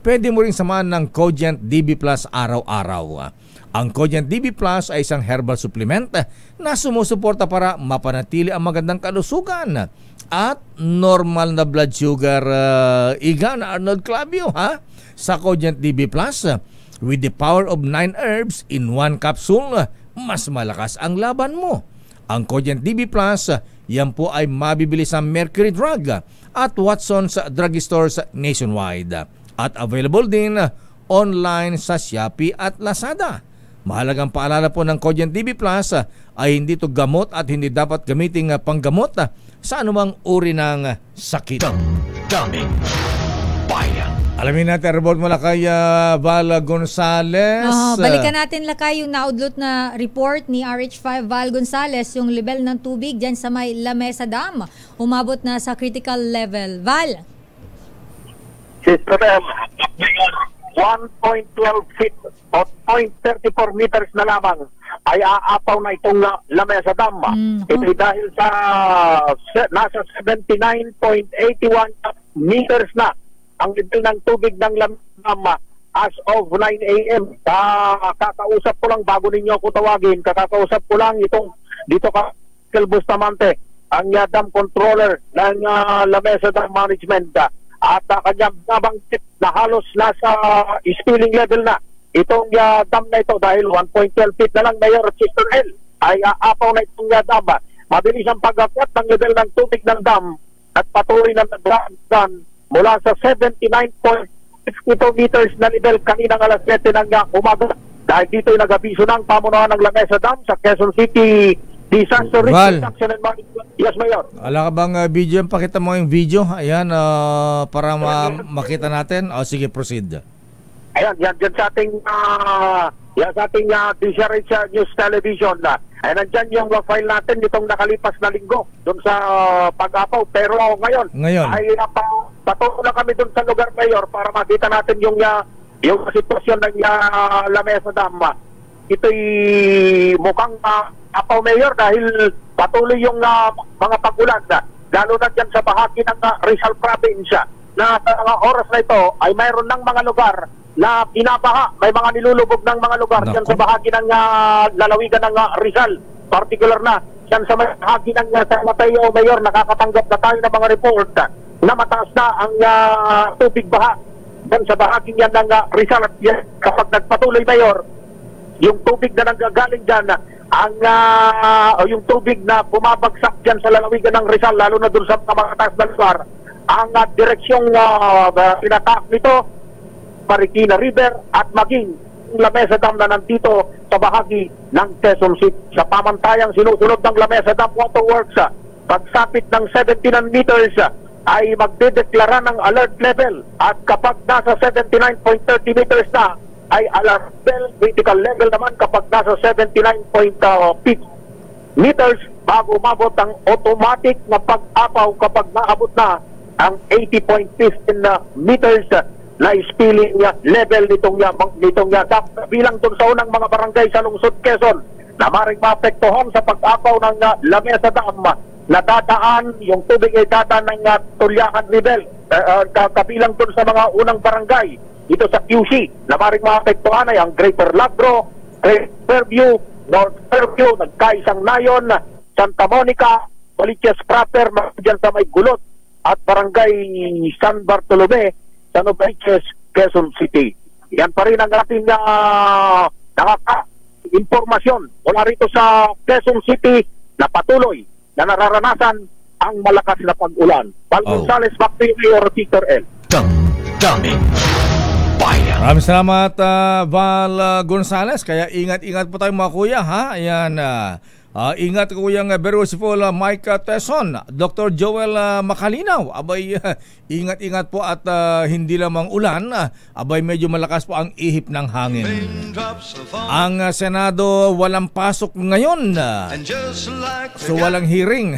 Pwede mo rin samahan ng Cogent DB Plus araw-araw. Ang Cogent DB Plus ay isang herbal supplement na sumusuporta para mapanatili ang magandang kalusugan at normal na blood sugar. Iga na Arnold Clavio sa Cogent DB Plus, with the power of 9 herbs in 1 capsule, mas malakas ang laban mo. Ang Cogent DB Plus, yan po ay mabibili sa Mercury Drug at Watson's Drugstores nationwide. At available din online sa Shopee at Lazada. Mahalagang paalala po ng Cogent DB Plus ay hindi ito gamot at hindi dapat gamitin panggamot sa anumang uri ng sakit. Daming bayan. Alamin natin, report mula kay Val Gonzales. Balikan natin Lakay yung naudlot na report ni RH5 Val Gonzales, yung level ng tubig dyan sa may La Mesa Dam. Umabot na sa critical level. Val? Sister M, 1.12 feet o 0.34 meters na lamang ay aapaw na itong La Mesa Dam. Ito dahil sa nasa 79.81 meters na ang level ng tubig ng La Mesa Dam as of 9 a.m. Kakausap ko lang bago ninyo ako tawagin. Kakausap ko lang itong dito ka Bustamante, ang dam controller ng La Mesa Dam Management. At kanyang nabanggit na halos nasa spilling level na itong dam na ito dahil 1.12 feet na lang, Mayor Sister L, ay aapaw na itong dam. Mabilis ang pag-akyat ng level ng tubig ng dam at patuloy na nagdaan mula sa 79.52 meters na level kaninang alas 7 ng umaga. Dahil dito ay nag-abiso ng pamunuan ng La Mesa Dam sa Quezon City Disaster Risk Reduction and Management. Yes, Mayor. Ala ka bang video? Pakita mo yung video. Ayan, para makita natin. Sige, proceed. Ayan, yan sa ating DZRH News Television. Ayan, nandyan yung file natin nitong nakalipas na linggo doon sa pag-apaw. Pero ngayon ay patuloy na kami doon sa lugar, Mayor, para makita natin yung sitwasyon ng La Mesa Dam. Ito'y mukhang apaw, Mayor, dahil patuloy yung mga pag-ulan, lalo na dyan sa bahagi ng Rizal Province, na sa mga oras na ito ay mayroon ng mga lugar na binabaha. May mga nilulubog ng mga lugar dyan sa bahagi ng lalawigan ng Rizal. Particular na dyan sa bahagi ng San Mateo, Mayor, nakakatanggap na tayo ng mga report na mataas na ang tubig baha dyan sa bahagi yan ng Rizal. At kapag nagpatuloy, Mayor, yung tubig na nanggagaling dyan, yung tubig na bumabagsak dyan sa lalawigan ng Rizal, lalo na doon sa mga mataas na lugar, ang direksyong pinatak nito Marikina River at maging Lamesa Dam na nandito sa bahagi ng Quezon City. Sa pamantayang sinusunod ng Lamesa Dam Waterworks, pagsapit ng 79 meters ay magdedeklara ng alert level at kapag nasa 79.30 meters na ay alert level, critical level naman kapag nasa 79.50 meters bago umabot ang automatic na pag-apaw kapag naabot na ang 80.15 meters na spilling level nitong dam. Bilang dun sa unang mga barangay sa lungsod Quezon na maring maapektuhan sa pag-apaw ng Lamesa Dam, nadadaan yung tubig ay dadaan ng Tulyakan River, kabilang dun sa mga unang barangay dito sa QC na maring maapektuhan ay ang Greater Lagro, Greater Fairview, North Fairview, Nagkaisang Nayon, Santa Monica, Boliches Proper, dyan sa may Gulot at barangay San Bartolome, San Novaliches, Quezon City. Yan pa rin ang ating nakaka-impormasyon mula rito sa Quezon City na patuloy na nararanasan ang malakas na pag-ulan. Val Gonzales, back to you, Mayor Victor L. Daming bayan. Maraming salamat, Val Gonzales. Kaya ingat-ingat po tayo mga kuya, ha? Ayan, ingat kuyang Berusifol Mike Teson, Dr. Joel Makalinaw. Abay, ingat-ingat po at hindi lamang ulan, abay medyo malakas po ang ihip ng hangin. Ang Senado walang pasok ngayon. So walang hearing.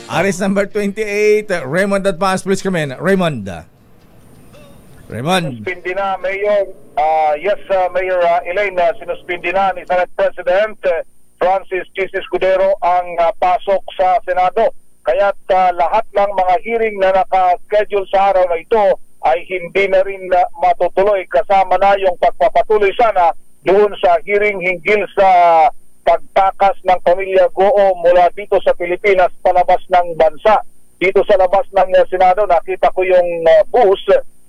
Aris number 28, Raymond Advance, please come in. Raymond. Sinuspindi na, Mayor. Yes, Mayor Elaine, sinuspindi na ni Senate President Francis Chis Escudero ang pasok sa Senado. Kaya't lahat ng mga hearing na naka-schedule sa araw na ito ay hindi na rin matutuloy, kasama na yung pagpapatuloy sana doon sa hearing hinggil sa pagtakas ng pamilya Goo mula dito sa Pilipinas palabas ng bansa. Dito sa labas ng Senado, nakita ko yung bus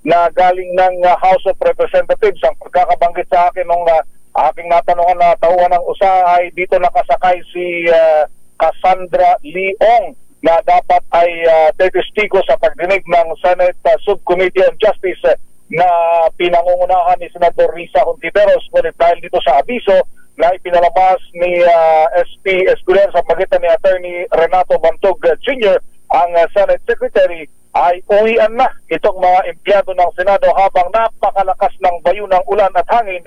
na galing ng House of Representatives. Ang pagkakabanggit sa akin nung aking natanungan na tauhan ng USA ay dito nakasakay si Cassandra Leong na dapat ay testigo sa pagdinig ng Senate Subcommittee on Justice na pinangungunahan ni Senador Risa Hontiveros. Ngunit dahil dito sa abiso na ipinalabas ni SP Escudero sa pagitan ni Attorney Renato Bantog Jr., ang Senate Secretary, ay uwian na itong mga empleyado ng Senado habang napakalakas ng bayo ng ulan at hangin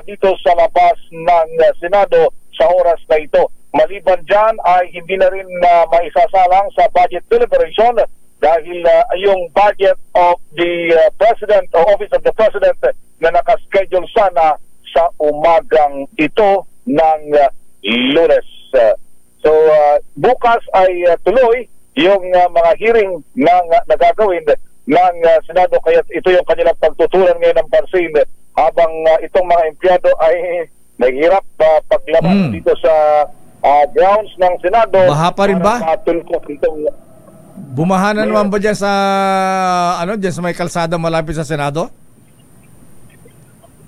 dito sa labas ng Senado sa oras na ito. Maliban dyan ay hindi na rin maisasalang sa budget deliberation dahil yung budget of the President o Office of the President na nakaschedule sana sa umagang ito ng Lunes. So bukas ay tuloy yung mga hearing na nagagawin ng Senado, kaya ito yung kanilang pagtutulan ngayon ng pansin habang itong mga empleyado ay naghirap paglabas dito sa grounds ng Senado. Baha pa rin ba? Bumahanan naman ba dyan sa dyan sa may kalsada malapit sa Senado?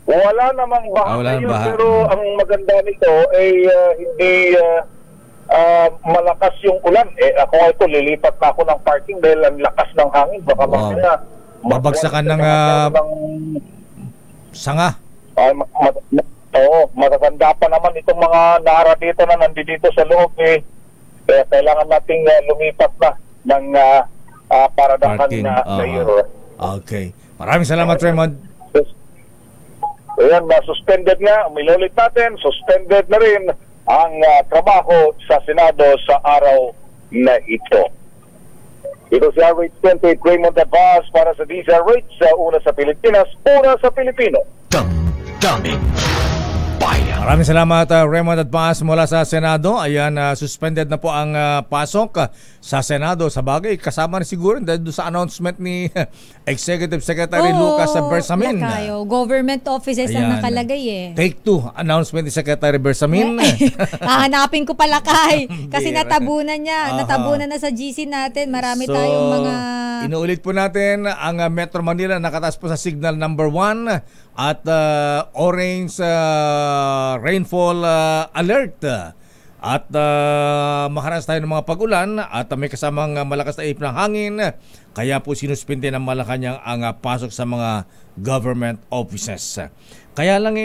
Wala namang baha pero ang maganda nito ay hindi malakas yung ulan. Ako ito, lilipat na ako ng parking dahil ang lakas ng hangin. Baka mamaya babagsakan ng sanga. Matatanda pa naman itong mga nara dito na nandito sa loob kaya kailangan nating lumipat na ng paradahan na mayor. Okay. Maraming salamat, Raymond. Ayan, suspended nga. Umilulit natin, suspended na rin ang trabaho sa Senado sa araw na ito. Ito si RH28 Raymond Advance para sa DZRH, una sa Pilipinas, una sa Pilipino. Daming bayan. Maraming salamat, Raymond Advance mula sa Senado. Ayan, suspended na po ang pasok sa Senado. Sa bagay, kasama na siguro dahil sa announcement ni Executive Secretary Lucas Bersamin. Government offices ang nakalagay Take 2, announcement ni Secretary Bersamin. Hahanapin ko pala kasi natabunan niya. Natabunan na sa GC natin. Marami tayong mga... Inuulit po natin ang Metro Manila nakataas po sa signal number 1 at orange rainfall alert. At makaranas tayo ng mga pag-ulan at may kasamang malakas na ihip ng hangin. Kaya po sinuspinde ng Malacanang ang pasok sa mga government offices. Kaya lang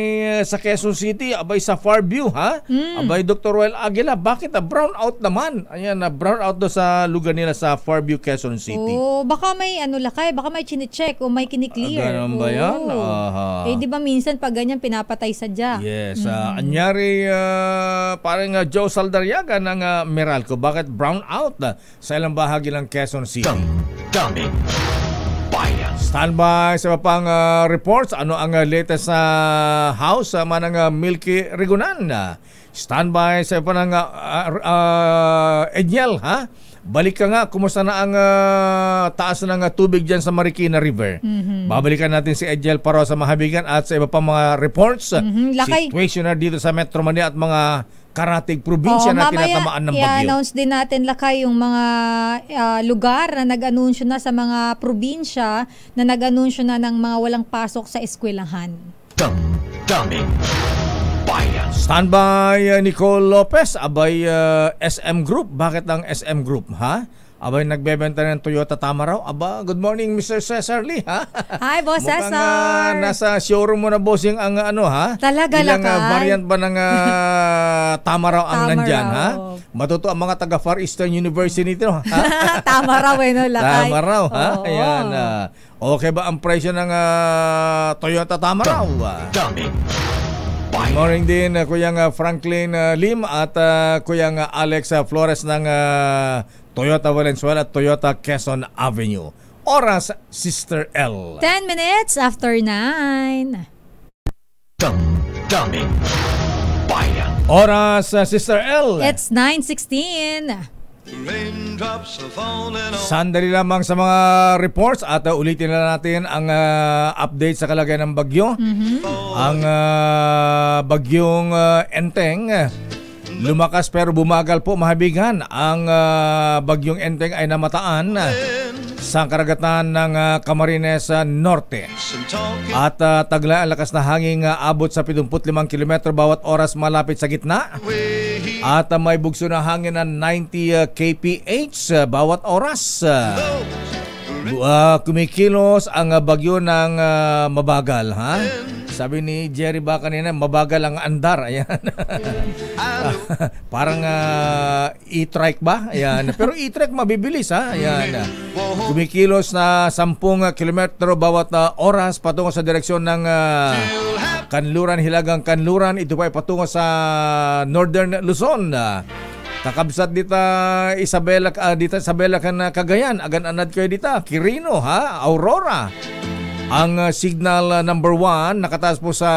sa Quezon City, abay sa Fairview, ha? Abay Dr. Roel Aguila, bakit brown out naman? Ayan, brown out do sa lugar nila sa Fairview, Quezon City. Baka may lakay, baka may chine-check o may kiniklear. Ganun ba yan? Di ba minsan pag ganyan pinapatay sadya? Yes, anyari parang Joe Saldarriaga ng Meralco, bakit brown out sa ilang bahagi ng Quezon City? Daming bayan. Standby sa pang reports. Ano ang latest sa House manang Milky Rigunan? Standby sa panang Edniel, ha? Balik ka nga, kumusta na ang taas ng tubig dyan sa Marikina River? Babalikan natin si Edniel Paro sa Mahabigan at sa iba pang mga reports. Situation na dito sa Metro Manila at mga karatig probinsya na tinatamaan ng bagyo. I-announce din natin lakay yung mga lugar na nag-anunsyo na sa mga probinsya na nag-anunsyo na ng mga walang pasok sa eskwelahan. Daming bayan. Standby Nicole Lopez, abay SM Group. Bakit ang SM Group, ha? Abay nagbebenta ng Toyota Tamaraw. Aba, good morning Mr. Cesar Lee, ha? Hi, Boss Cesar. Nasa showroom mo na bossing ang ha? Talaga ilang lakay. Variant ba ng Tamaraw ang nandyan, ha? Matuto ang mga taga Far Eastern University nito, ha? Tamaraw no, lakay. Tamaraw, ha? Ayan. Okay ba ang presyo ng Toyota Tamaraw? Daming good morning din Kuyang Franklin Lim at Kuyang Alex Flores ng Toyota Valenzuela at Toyota Quezon Avenue. Oras, Sister L. 10 minutes after 9. Daming bayan. Oras, Sister L. It's 9:16. Sandali lamang sa mga reports at ulitin na natin ang update sa kalagayan ng bagyo. Ang bagyong Enteng lumakas pero bumagal po, Mahabigan. Ang bagyong Enteng ay namataan sa karagatan ng Camarines Norte. At tagla ang lakas na hangin abot sa 75 km bawat oras malapit sa gitna. At may bugso na hangin na 90 kph bawat oras. Kumikilos ang bagyo ng mabagal, ha? Sabi ni Jerry ba kanina, mabagal ang andar. Ayan. Parang e-trike ba? Ayan. Pero e-trike mabibilis, ha? Ayan. Kumikilos na 10 kilometro bawat oras patungo sa direksyon ng Kanluran, Hilagang Kanluran. Ito pa ay patungo sa Northern Luzon. Kakabsat dito Isabela kan Cagayan, agan-anad kayo dito Quirino, ha? Aurora. Ang signal number 1 nakataas po sa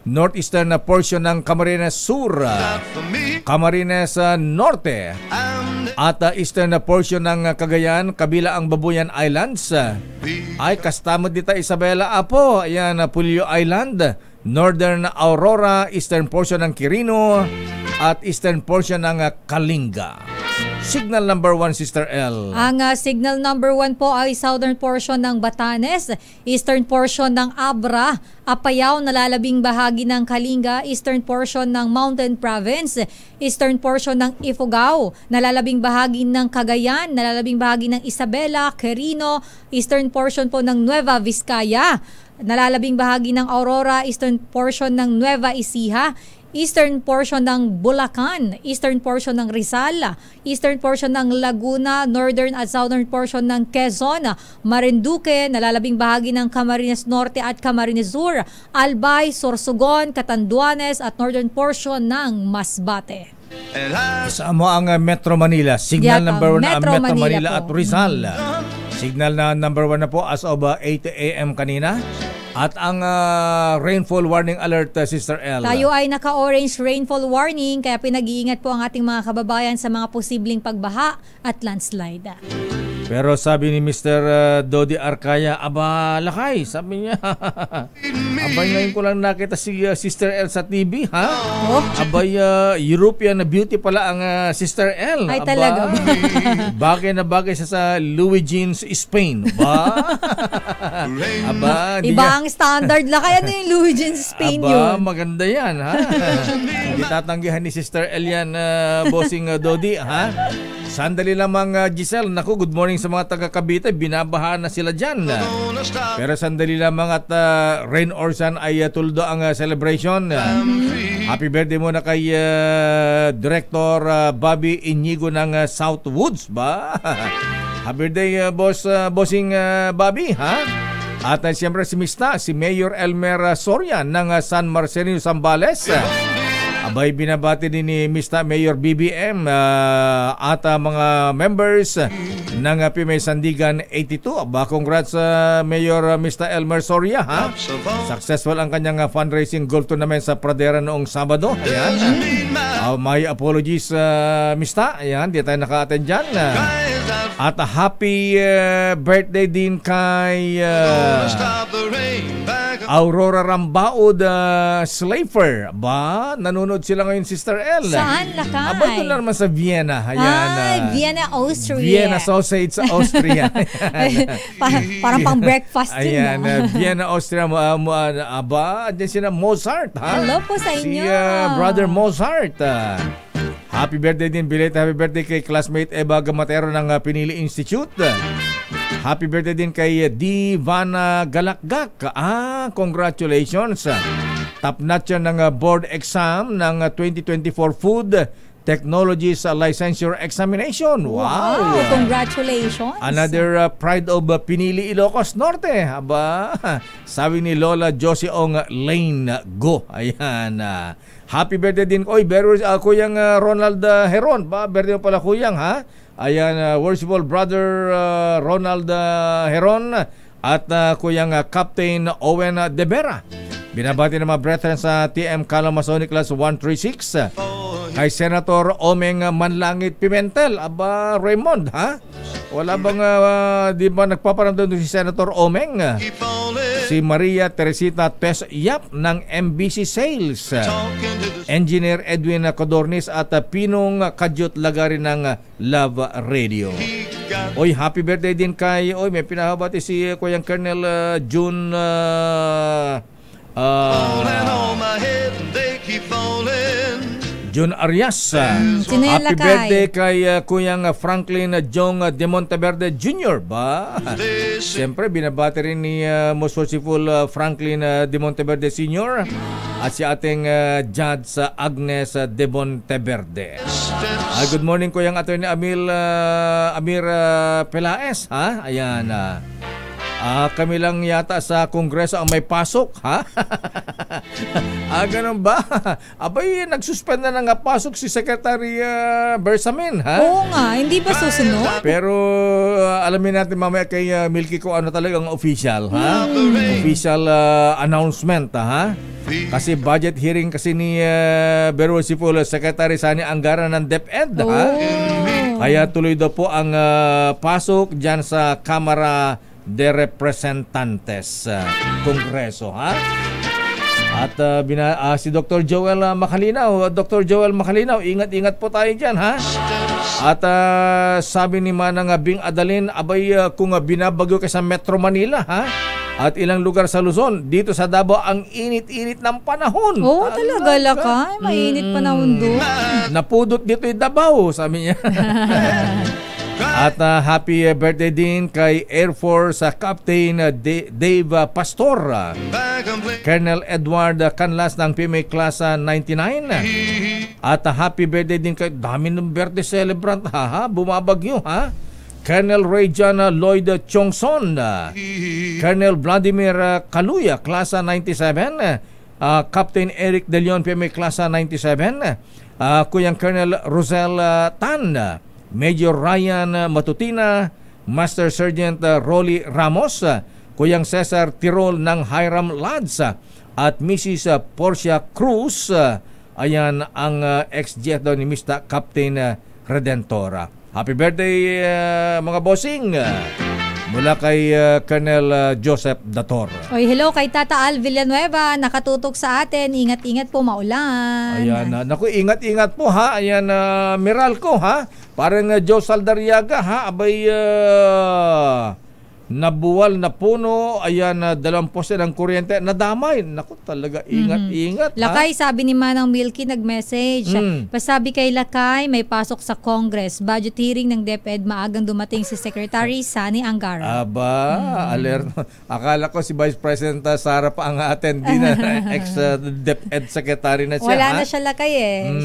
northeastern portion ng Camarines Sur, Camarines Norte at eastern portion ng Cagayan, kabila ang Babuyan Islands. Ay kastamod dito Isabela Apo, ayan, Pulyo Island, northern Aurora, eastern portion ng Quirino at eastern portion ng Kalinga. Signal number 1, Sister L. Ang signal number 1 po ay southern portion ng Batanes, eastern portion ng Abra, Apayao, nalalabing bahagi ng Kalinga, eastern portion ng Mountain Province, eastern portion ng Ifugao, nalalabing bahagi ng Cagayan, nalalabing bahagi ng Isabela, Quirino, eastern portion po ng Nueva Vizcaya, nalalabing bahagi ng Aurora, eastern portion ng Nueva Ecija, eastern portion ng Bulacan, eastern portion ng Rizal, eastern portion ng Laguna, northern at southern portion ng Quezon, Marinduque, nalalabing bahagi ng Camarines Norte at Camarines Sur, Albay, Sorsogon, Catanduanes at northern portion ng Masbate. Kasama ang Metro Manila. Signal number 1 ang Metro Manila at Rizal. Signal na number 1 na po as of 8 a.m. kanina. At ang rainfall warning alert, Sister L. Tayo ay naka-orange rainfall warning, kaya pinag-iingat po ang ating mga kababayan sa mga posibleng pagbaha at landslide. Pero sabi ni Mr. Dodi Arcaya, aba lakay, sabi niya. Abay ngayon ko lang nakita si Sister L sa TV, ha? Abay European beauty pala ang Sister L. Ay talaga ba? Bagay na bagay sa Louis Jeans Spain. Ba? Aba, iba ang standard lakay. Ano yung Louis Jeans Spain yun? Aba, maganda yan, ha? Hindi tatanggihan ni Sister L yan, bossing Dodi, ha? Sandali lamang Giselle. Naku, good morning sa mga taga Cavite. Binabaha na sila dyan. Pero sandali lamang at Rain Orsan ay tuldo ang celebration. Happy birthday muna kay Director Bobby Inigo ng Southwoods ba? Happy birthday bossing Bobby, ha? At siyempre si Mista, si Mayor Elmer Soria ng San Marcelino, Zambales. Abay, binabati din ni Mr. Mayor BBM at mga members ng PMA Sandigan 82. Aba, congrats Mayor Mr. Elmer Soria, ha? Successful ang kanyang fundraising golf tournament sa Pradera noong Sabado. Ayan. My apologies, Mr. Ayan, di tayo naka-attend dyan. At happy birthday din kay Aurora Rambaud Slafer. Ba, nanonood sila ngayon, Sister El. Saan, Lakay? Aba, doon na naman sa Vienna. Ayan, Vienna, Austria. Vienna sausage sa Austria. Parang pang breakfast din. Ayan, Vienna, Austria. Aba, dyan sila Mozart, ha? Hello po sa inyo. Si Brother Mozart. Happy birthday din, belated happy birthday kay classmate Eva Gamatero ng Pinili Institute. Happy birthday din kay Divana Galakgak. Congratulations. Top notch yan ng board exam ng 2024 Food Technologies Licensure Examination. Wow! Congratulations. Another pride of Pinili Ilocos Norte. Aba, sabi ni Lola Josie Ong Lane Go. Ayan. Happy birthday din. Oy, Kuyang Ronald Heron. Ba, birthday mo pala Kuyang, ha? Ayan, worshipful brother Ronald Heron at Kuyang Captain Owen De Vera. Binabati ng mga brethren sa TM Kalamazoo Class 136. Kay Senator Omeng Manlangit Pimentel. Aba, Raymond, ha? Wala bang, di ba nagpaparamdam doon si Senator Omeng? Si Maria Teresita Tess Yap ng MBC Sales. Engineer Edwin Codornis at Pinong Kadyot Lagari ng Love Radio. Oy, happy birthday din kay, may pinahabati si Kuyang Colonel June June Arias. Happy birthday kay Kuyang Franklin Jong De Monteverde Jr. ba? Siyempre, binabati rin ni most worshipful Franklin De Monteverde Sr. at si ating Judge Agnes De Monteverde. Good morning, Kuyang Attorney Amir Pelaes, ha? Ayan. Kami lang yata sa Kongreso ang may pasok, ha? Ganun ba? Abay, nagsuspend na nga pasok si Secretary Bersamin, ha? Oo nga, hindi ba susunod? Pero alamin natin mamaya kay Milky kung ano talagang official, ha? Official announcement, ha? Kasi budget hearing kasi ni Bureau Civil Secretary Sani Angara ng DepEd, ha? Kaya tuloy daw po ang pasok dyan sa Kamara de Representantes, Kongreso, ha? At si Dr. Joel Macalinaw. Dr. Joel Macalinaw, ingat-ingat po tayo dyan, ha? At sabi ni Manang Bing Adalin, abay kung binabagyo ka sa Metro Manila, ha? At ilang lugar sa Luzon, dito sa Davao, ang init-init ng panahon. Oo, talaga, Lakay. Mainit panahon doon. Napudot dito yung Davao, sabi niya. At happy birthday din kay Air Force Captain Dave Pastor, Colonel Edward Canlas ng PMA Class 99. At happy birthday din kay, dami ng birthday celebrant, ha? Bumabagyo, ha? Colonel Rayjan Lloyd Chongson, Colonel Vladimir Kaluya, Class 97, Captain Eric De Leon, PMA Class 97, Kuyang Colonel Rosel Tan, Major Ryan Matutina, Master Sergeant Rolly Ramos, Kuyang Cesar Tirol ng Hiram Lads, at Mrs. Portia Cruz. Ayan ang ex-jet daw ni Mr. Captain Redentora. Happy birthday mga bossing! Mula kay Colonel Joseph Dator. Oy, hello kay Tata Al Villanueva, nakatutok sa atin. Ingat-ingat po, maulan. Ayan, naku, ingat-ingat po, ha. Ayan, Meralco, ha. Parang Joe Saldariaga, ha. Abay, nabuwal na puno, ayan, 2 poste ng kuryente, nadamay. Naku, talaga, ingat. Lakay, sabi ni Manang Milky, nag-message. Pasabi kay Lakay, may pasok sa Congress. Budget hearing ng DepEd, maagang dumating si Secretary Sani Angara. Alerto. Akala ko si Vice President Sara pa ang attend, di na ex-DepEd Secretary na siya. Wala na siya, Lakay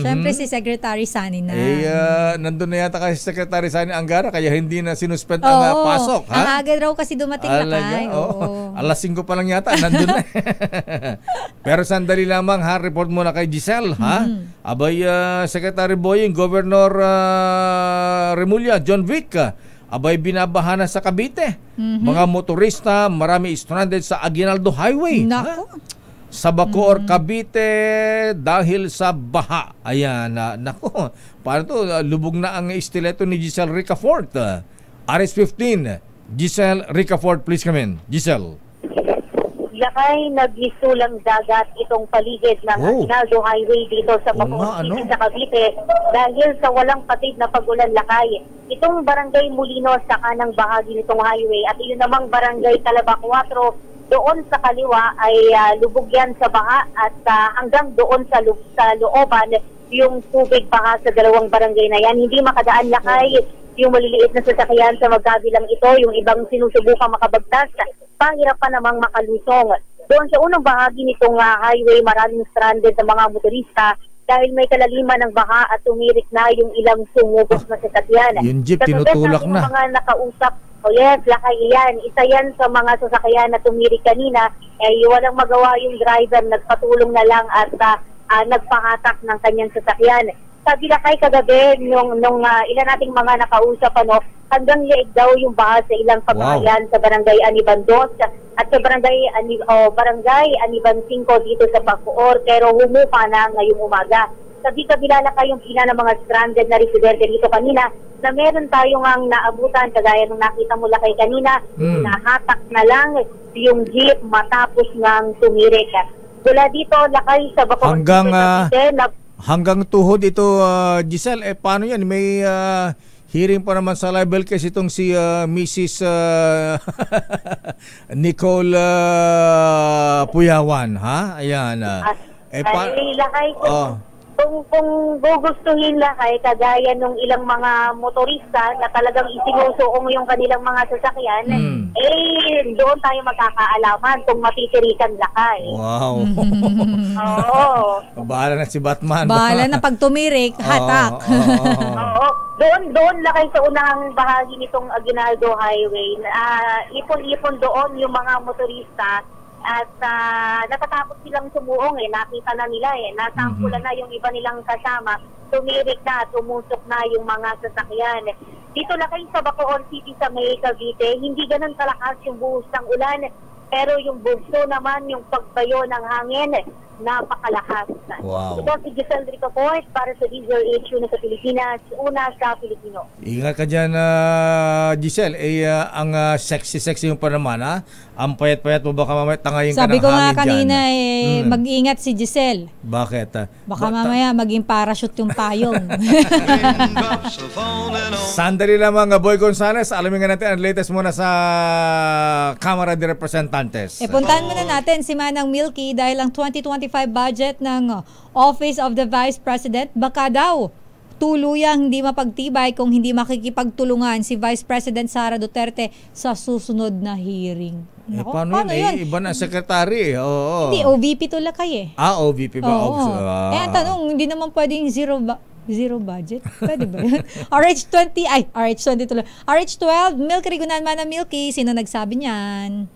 Siyempre si Secretary Sani na. Nandun na yata kasi Secretary Sani Angara, kaya hindi na sinuspend ang pasok. Ang aga raw kasi dumating, Lakay. Alas 5 pa lang yata, nandun na. Pero sandali lamang, report muna kay Giselle, Abay, Secretary Boying, Governor Remulla, John Vic, abay binabaha na sa Cavite. Mga motorista, marami stranded sa Aguinaldo Highway. Nako. Sa Bacoor, Cavite, dahil sa baha. Ayan, nako. Paano to? Lubog na ang estileto ni Giselle Ricafort. RS15, Giselle Ricafort, please come in. Giselle. Lakay, naglisulang dagat itong paligid ng Aguinaldo Highway dito sa Bacoor City sa Cavite dahil sa walang patid na pag-ulan, Lakay. Itong barangay Molinos sa kanang bahagi nitong highway at iyon namang barangay Talaba 4 doon sa kaliwa ay lubog yan sa baha at hanggang doon sa looban yung tubig baha sa 2 barangay na yan. Hindi makadaan, Lakay, yung maliliit na sasakyan sa magkabilang ito, yung ibang sinusubukang makabagtas, pahirapan namang makalusong. Doon sa unang bahagi nitong highway, maraming stranded sa mga motorista dahil may kalaliman ng baha at tumirik na yung ilang sumubos na sasakyan. Yung jeep, tinutulak na. Mga nakausap, yes, Lakay, yan. Isa yan sa mga sasakyan na tumirik kanina. Walang magawa yung driver, nagpatulong na lang at nagpahatak ng kanyang sasakyan. Sabi, Lakay, kagabi, nung ilan nating mga nakausap, hanggang liig daw yung baha sa ilang pamamayan sa barangay Aniban 2 at sa barangay Aniban 5 dito sa Bacoor, pero humupa na ngayong umaga. Sabi, kabila, Lakay, yung pila ng mga stranded na residente dito kanina na meron tayong ang naabutan, kagaya nung nakita mo, Lakay, kanina, nahatak na lang yung jeep matapos ng tumirik. Mula dito, Lakay, sa Bacoor, hanggang tuhod ito, Giselle, paano yan? May hearing pa naman sa libel case itong si Mrs. Nicole Puyawan, Ayan. Lakay, kung gugustuhin, Lakay, kagaya nung ilang mga motorista na talagang isinusuong yung kanilang mga sasakyan, doon tayo magkakaalaman kung matitirikan, Lakay. Wow. Bahala na si Batman. Bahala na pag tumirik, hatak. Doon, Lakay, sa unang bahagi nitong Aguinaldo Highway, ipon-ipon doon yung mga motorista at natatakot silang sumuong, nakita na nila, nasampulan na yung iba nilang kasama, tumirik na, tumusok na yung mga sasakyan. Dito, Lakay, sa Bacoor City sa May, Cavite, hindi ganun kalakas yung buhos ng ulan, pero yung bugso naman, yung pagbayo ng hangin, napakalakas. Wow. Ito si Giselle Ricafort para sa DZRH na sa Pilipinas, una sa Pilipino. Ingat ka dyan, Giselle. Ang sexy mo pa naman, Ang payat-payat mo, baka mamaya tangayin ka ng hangin dyan. Sabi ko nga kanina, mag-iingat si Giselle. Bakit? Baka mamaya maging parachute yung payong. Sandali lamang, Boy Gonzales. Alamin nga natin ang latest muna sa Kamara de Representantes. Puntahan muna natin si Manang Milky dahil ang 2025 budget ng Office of the Vice President baka daw tuluyang hindi mapagtibay kung hindi makikipagtulungan si Vice President Sara Duterte sa susunod na hearing. Paano yun? Iba na secretary. Hindi, OVP to, Lakay OVP ba? Ang tanong, hindi naman pwedeng zero budget? Pwede ba yun? RH20 tuloy. RH12, Milky Rigunan, Manang Milky. Sino nagsabi niyan?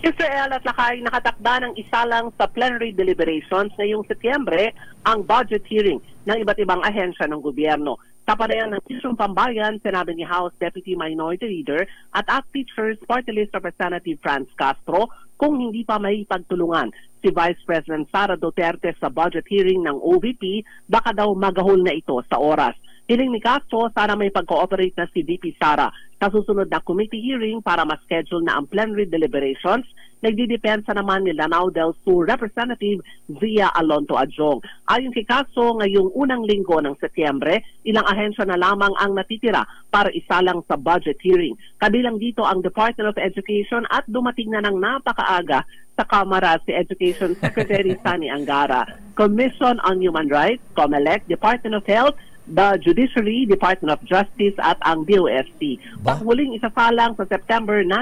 Sister El at Lakay, nakatakda ng isa lang sa plenary deliberations ngayong Setyembre ang budget hearing ng iba't ibang ahensya ng gobyerno. Sa padayan ng Isang Pambayan, sinabi ni House Deputy Minority Leader at ACT Teachers Party List Representative Franz Castro kung hindi pa may pagtulungan si Vice President Sara Duterte sa budget hearing ng OVP, baka daw magahol na ito sa oras. Hiling ni Castro, sana may pag-cooperate na si VP Sara sa susunod na committee hearing para ma-schedule na ang plenary deliberations. Nagdidepensa naman ni Lanao del Sur Representative Zia Alonto Adjong. Ayon kay Castro, ngayong unang linggo ng Setyembre, ilang ahensya na lamang ang natitira para isalang sa budget hearing. Kabilang dito ang Department of Education at dumating na ng napakaaga sa Kamara si Education Secretary Sani Angara, Commission on Human Rights, COMELEC, Department of Health, the Judiciary, Department of Justice at ang DOST. Pagmuling isasalang sa September 9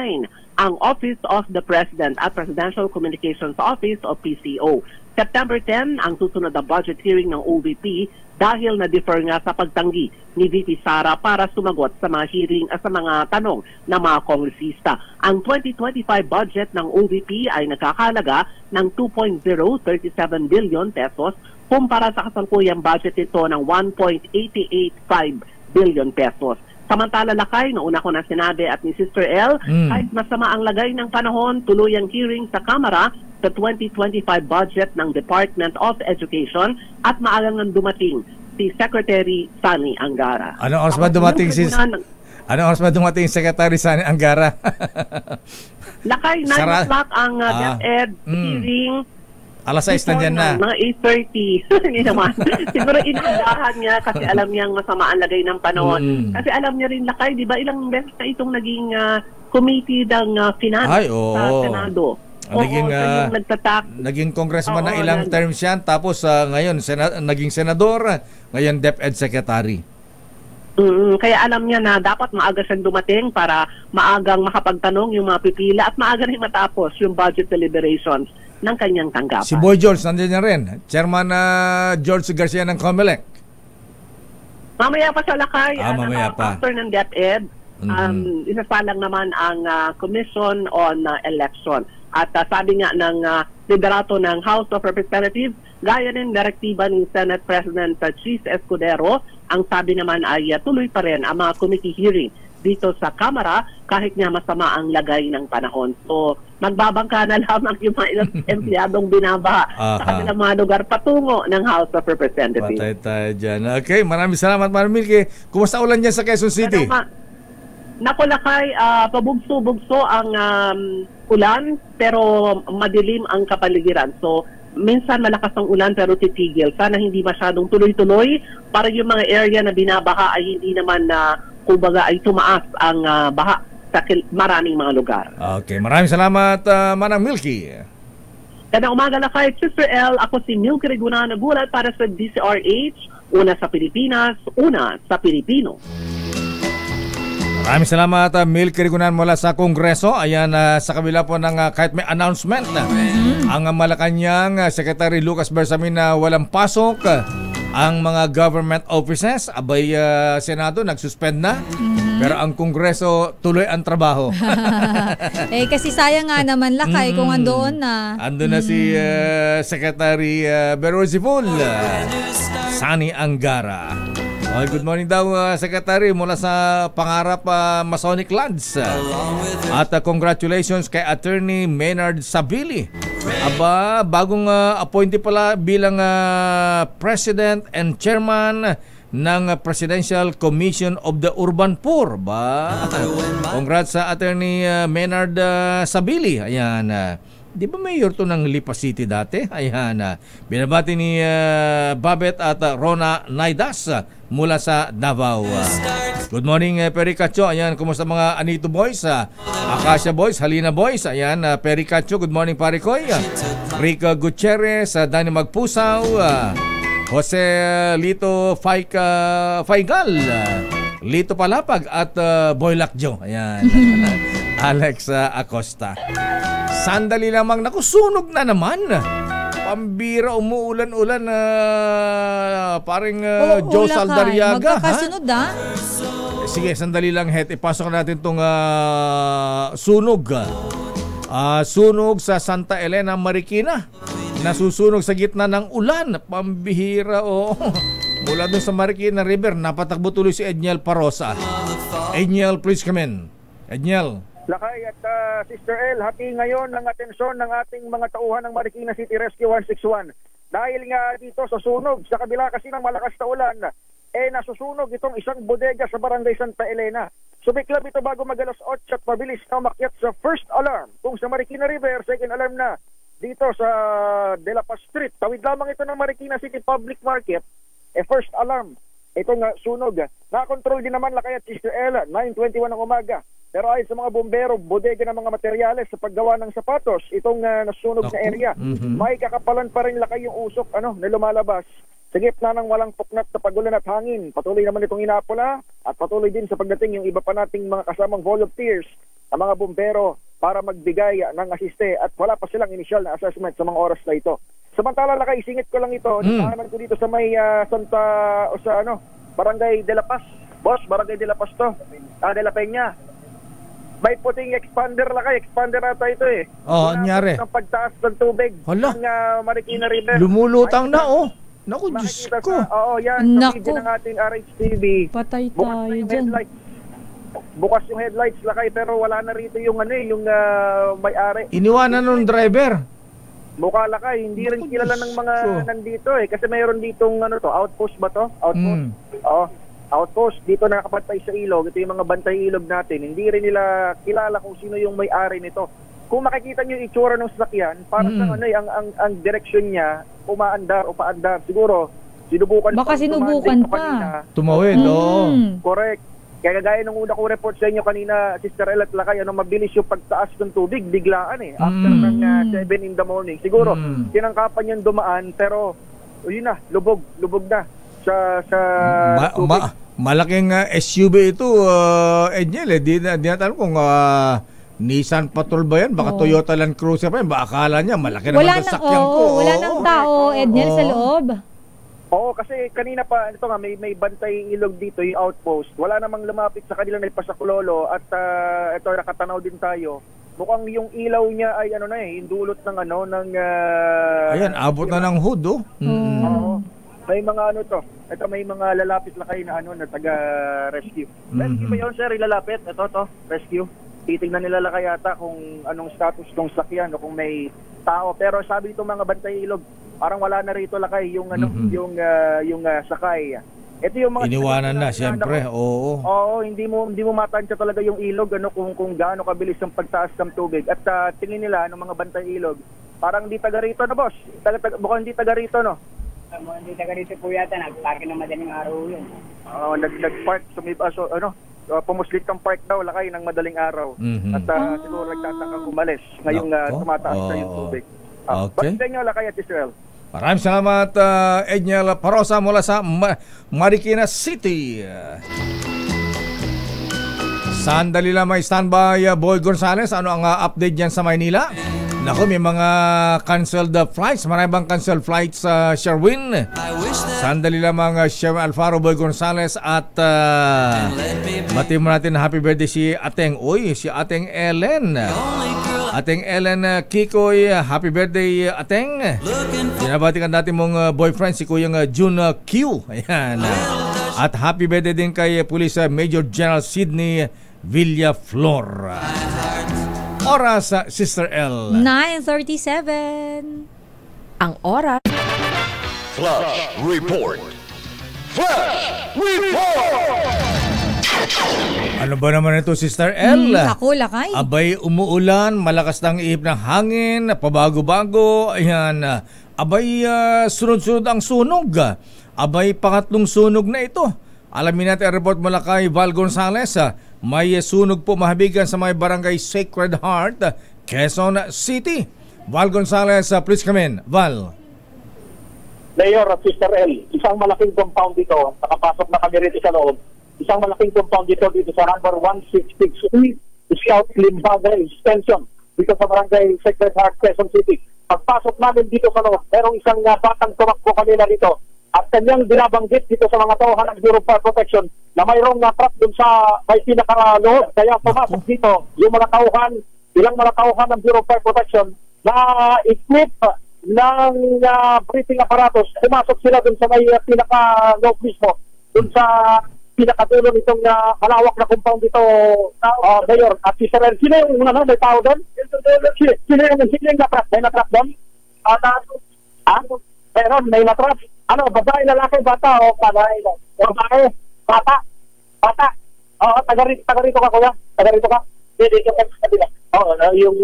ang Office of the President at Presidential Communications Office o PCO. September 10 ang susunod na budget hearing ng OVP dahil na-defer nga sa pagtanggi ni VP Sara para sumagot sa mga hearing sa mga tanong ng mga kongresista. Ang 2025 budget ng OVP ay nakakalaga ng 2.037 billion pesos kumpara sa kasalukuyang budget nito ng 1.885 billion pesos. Samantala lakay, nauna ko na sinabi at ni Sister L, kahit masama ang lagay ng panahon, tuloy ang hearing sa Kamara sa 2025 budget ng Department of Education at maagang nang dumating si Secretary Sani Angara. Anong oras ba dumating Secretary Sani Angara? Lakay, 9 o'clock ang DepEd hearing. Alas 6 na dyan na. Mga 8:30. Hindi naman. Siguro inagahan niya kasi alam niyang masama ang lagay ng panahon. Kasi alam niya rin, lakay, di ba ilang beses na itong naging committee ng finance sa Senado. Naging congressman na ilang terms yan. Tapos ngayon, naging senador. Ngayon, DepEd Secretary. Kaya alam niya na dapat maaga siyang dumating para maagang makapagtanong yung mga pipila at maaga rin matapos yung budget deliberations ng kanyang tanggapan. Si Boy George, nandiyan niya rin. Chairman George Garcia ng COMELEC. Mamaya pa sa lakay. Mamaya pa. After ng DepEd, isasalang naman ang Commission on Election. At sabi nga ng liderato ng House of Representatives, gaya rin direktiba ni Senate President Chis Escudero, ang sabi naman ay tuloy pa rin ang mga committee hearing dito sa Kamara kahit nga masama ang lagay ng panahon. So, magbabangka na lamang yung mga ilang empleyadong binabaha sa kanilang mga lugar patungo ng House of Representatives. Patay tayo dyan. Okay, maraming salamat, Manang Milky. Kumusta ulan dyan sa Quezon City? Naku, lakay, pabugso-bugso ang ulan pero madilim ang kapaligiran. So, minsan malakas ang ulan pero titigil. Sana hindi masyadong tuloy-tuloy para yung mga area na binabaha ay hindi naman kumbaga ay tumaas ang baha sa maraming mga lugar. Okay, maraming salamat, Manang Milky. Kada umaga na kay Sister L, ako si Milky Reguna, nagulat para sa DCRH, una sa Pilipinas, una sa Pilipino. Maraming salamat, Milky Rigunan mula sa Kongreso. Ayan, sa kabila po ng kahit may announcement na ang Malacanang Secretary Lucas Bersamin na walang pasok ang mga government offices. Abay, Senado nagsuspend na. Pero ang Kongreso tuloy ang trabaho. Kasi sayang nga naman lakay kung andoon na. Andun na si Secretary Berosipol Sani Angara. Good morning daw, Secretary, mula sa Pangarap Masonic Lands. At congratulations kay Attorney Maynard Sabili. Aba, bagong appointee pala bilang President and Chairman ng Presidential Commission of the Urban Poor. Congrats sa Attorney Maynard Sabili. Ayan. Di ba mayor to ng Lipa City dati? Ayan. Binabati ni Babet at Rona Naidas mula sa Davao. Good morning, Perry Cacho. Ayan, kumusta mga Anito Boys? Acacia Boys, Halina Boys. Ayan, Perry Cacho. Good morning, Parikoy. Rica Gutierrez, Dani Magpusaw, Jose Lito Faigal, Lito Palapag at Boy Lakjo. Ayan. Alex Acosta. Sandali lamang, naku, sunog na naman. Pambira, umuulan-ulan paring Joe Saldariaga. Magkakasunod Sige, sandali lang, Het. Ipasok natin itong sunog. Sunog sa Santa Elena, Marikina. Nasusunog sa gitna ng ulan. Pambihira, mula dun sa Marikina River, napatakbo tuloy si Edniel Parosa. Edniel, please come in. Edniel. Lakay at Sister L, hati ngayon ng atensyon ng ating mga tauhan ng Marikina City Rescue 161. Dahil nga dito sa sunog, sa kabila kasi ng malakas na ulan, nasusunog itong isang bodega sa Barangay Santa Elena. Sumiklab ito bago mag-alas 8 at mabilis na umakyat sa first alarm. Kung sa Marikina River, second alarm na dito sa De La Paz Street. Tawid lamang ito ng Marikina City Public Market, first alarm. Itong sunog. Nakontrol din naman Lakay at Sister Ella, 9:21 ng umaga. Pero ayon sa mga bombero, bodega ng mga materyales sa paggawa ng sapatos, itong nasunog na area. May kakapalan pa rin Lakay yung usok na lumalabas. Sa gitna ng walang puknat na pagulan at hangin, patuloy naman itong inaapula at patuloy din sa pagdating yung iba pa nating mga kasamang volunteers, ang mga bombero para magbigay ng asiste at wala pa silang initial na assessment sa mga oras na ito. Samantala Lakay, isingit ko lang ito, naman ko dito sa may Barangay de la Paz. Boss, Barangay de la Paz to. De la Peña. May puting expander Lakay, expander ata ito anyari. Ng pagtaas ng tubig ng Marikina River. Lumulutang na Naku, Diyos ko. Yan. Sa video ng ating RHTV. Patay tayo dyan. Bukas yung headlights Lakay, pero wala na rito yung may-ari. Iniwanan ng driver. Mukha Lakay, hindi rin kilala ng mga nandito kasi mayroon ditong outpost ba to? Outpost. Outpost dito nakapantay sa ilog. Ito yung mga bantay ilog natin. Hindi rin nila kilala kung sino yung may-ari nito. Kung makikita niyo yung itsura ng sasakyan, parang ang direksyon niya umaandar o paandar. Siguro sinubukan pa. Tumawid, Correct. Kaya gaya nung una ko report sa inyo kanina, Sister El at Lakay, mabilis yung pagtaas ng tubig, biglaan after ng 7 in the morning. Siguro, tinangkapan yung dumaan, pero yun na, lubog na sa tubig. Malaking SUV ito, Edniel, di natanong kung Nissan Patrol ba yan? Baka Toyota Land Cruiser pa yan. Baka akala niya, malaki naman ang sakyan ko. Wala nang tao, Edniel, sa loob. Oo, kasi kanina pa, ito nga, may bantay ilog dito, yung outpost. Wala namang lumapit sa kanila na ipasaklolo at ito, nakatanaw din tayo. Mukhang yung ilaw niya ay yung dulot ng ayan, abot na ng hood, Oo. May mga ito may mga lalapit Lakay na na taga-rescue. Rescue ba yun, sir? Ilalapit? Ito, rescue. Titingnan nila Lakay yata kung anong status ng sakyan o kung may tao. Pero sabi itong mga bantay ilog, parang wala na rito Lakay yung yung sakay. Ito yung mga iniwanan na siyempre. Oo, hindi mo matansya talaga yung ilog kung gaano kabilis ang pagtaas ng tubig. At tingin nila ng mga bantay ilog, parang hindi taga rito na boss. Mukhang hindi taga rito Hindi taga rito po yata, nagparking ng madaling araw yun. Nag-park pumuslit ang park daw Lakay ng madaling araw. At siguro nagtatakang umalis ngayong tumataas na yung tubig. Basta nyo Lakay at Israel. Maraming salamat, Edniel Parosa mula sa Marikina City. Sandali lang, may standby Boy Gonzales. Ano ang update dyan sa Maynila? Naku, may mga canceled flights. Marami bang canceled flights sa Sherwin? Sandali lamang, Sherwin Alfaro, Boy Gonzales at batiin mo natin happy birthday si Ateng. Si Ateng Ellen. Ateng Ellen Kikoy, happy birthday Ateng. Binabatikan natin mong boyfriend si Kuyang Jun Q. Ayan. At happy birthday din kay Police Major General Sidney Villaflor. Oras, Sister L. 9:37. Ang oras. Flash Report. Flash Report! Ano ba naman ito, Sister L? Ako, Lakay. Abay, umuulan, malakas ng ihip ng hangin, pabago-bago. Ayan. Abay, sunod-sunod ang sunog. Abay, pangatlong sunog na ito. Alamin natin ang report mula kay Val Gonzales. May sunog po mahabigan sa may barangay Sacred Heart, Quezon City. Val Gonzales, please come in. Val. Mayor at Sister L, isang malaking compound dito. Nakapasok na kami rito sa loob. Isang malaking compound dito sa number 1663 Scout Limbaga Extension dito sa barangay Sacred Heart, Quezon City. Pagpasok namin dito sa loob, merong isang batang tumakbo kanila dito. At kanyang binabanggit dito sa mga tauhan ng Bureau of Fire Protection na mayroong trap dun sa may pinaka-loob. Kaya pumasok dito yung mga tauhan, ilang mga tauhan ng Bureau of Fire Protection na equip ng breathing apparatus. Pumasok sila dun sa may pinaka-loob mismo, dun sa pinaka-dulo nitong malawak na compound dito, Mayor. At si Sarel, sino yung may tao doon? Sino yung natrap? May natrap doon? Meron, may natrap. Ano, babae, lalaki, bata, o babae, bata. Oo, taga rito ka, kuya. Taga rito ka. Dito ka sa kabila. Oo, yung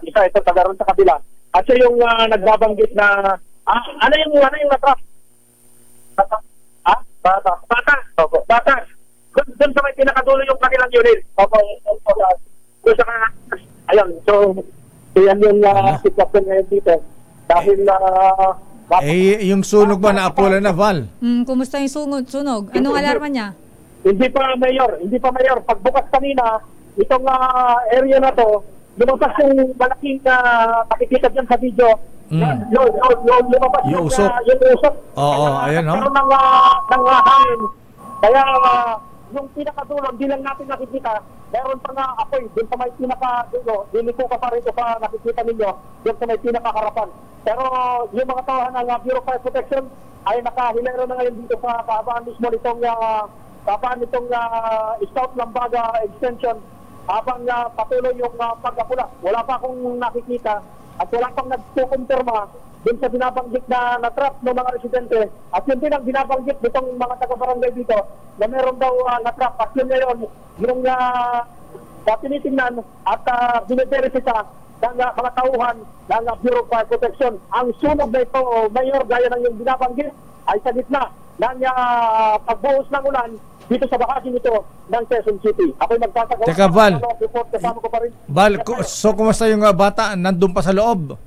isa ito, taga rin sa kabila. At siya yung nagbabanggit na, ano yung natrap? Bata. Doon sa may pinakadulo yung kanilang unit. Opo. Doon sa ayun, so, yan yung sitwasyon ngayon dito. Dahil, yung sunog ba na-apula na, Val? Kumusta yung sunog? Anong alarma niya? Hindi pa, Mayor. Pagbukas kanina, itong area na to, lumabas yung malaking makikita dyan sa video. Lumabas yung usok. Yung usok. Oo, ayan, no? Ng hangin. Kaya, yung pinakadulo, hindi lang natin nakikita, meron pa nga apoy, dun sa may pinakadulo, liliko ka pa rito sa nakikita ninyo, dun sa may pinakaharapan. Pero yung mga tawahan ng Bureau of Fire Protection ay nakahilero na ngayon dito sa kahabaan mismo nitong Scout Lambaga Extension habang patuloy yung pagkapula. Wala pa akong nakikita at wala pang nagkukumpirma dun sa binabanggit na trap ng mga residente. At yun din ang binabanggit nitong mga taga-barangay dito na meron daw na-trap. At yun ngayon, yung tinitingnan at biniverifita ng mga tauhan ng Bureau of Fire Protection. Ang sunog na ito, Mayor, gaya ng yung binabanggit, ay sa gitna ng pagbuhos ng ulan dito sa bahagi nito ng Quezon City. Ako'y magpasagawa. Teka, Val. Kasama ko pa rin. Val, so kumusta yung bata? Nandun pa sa loob?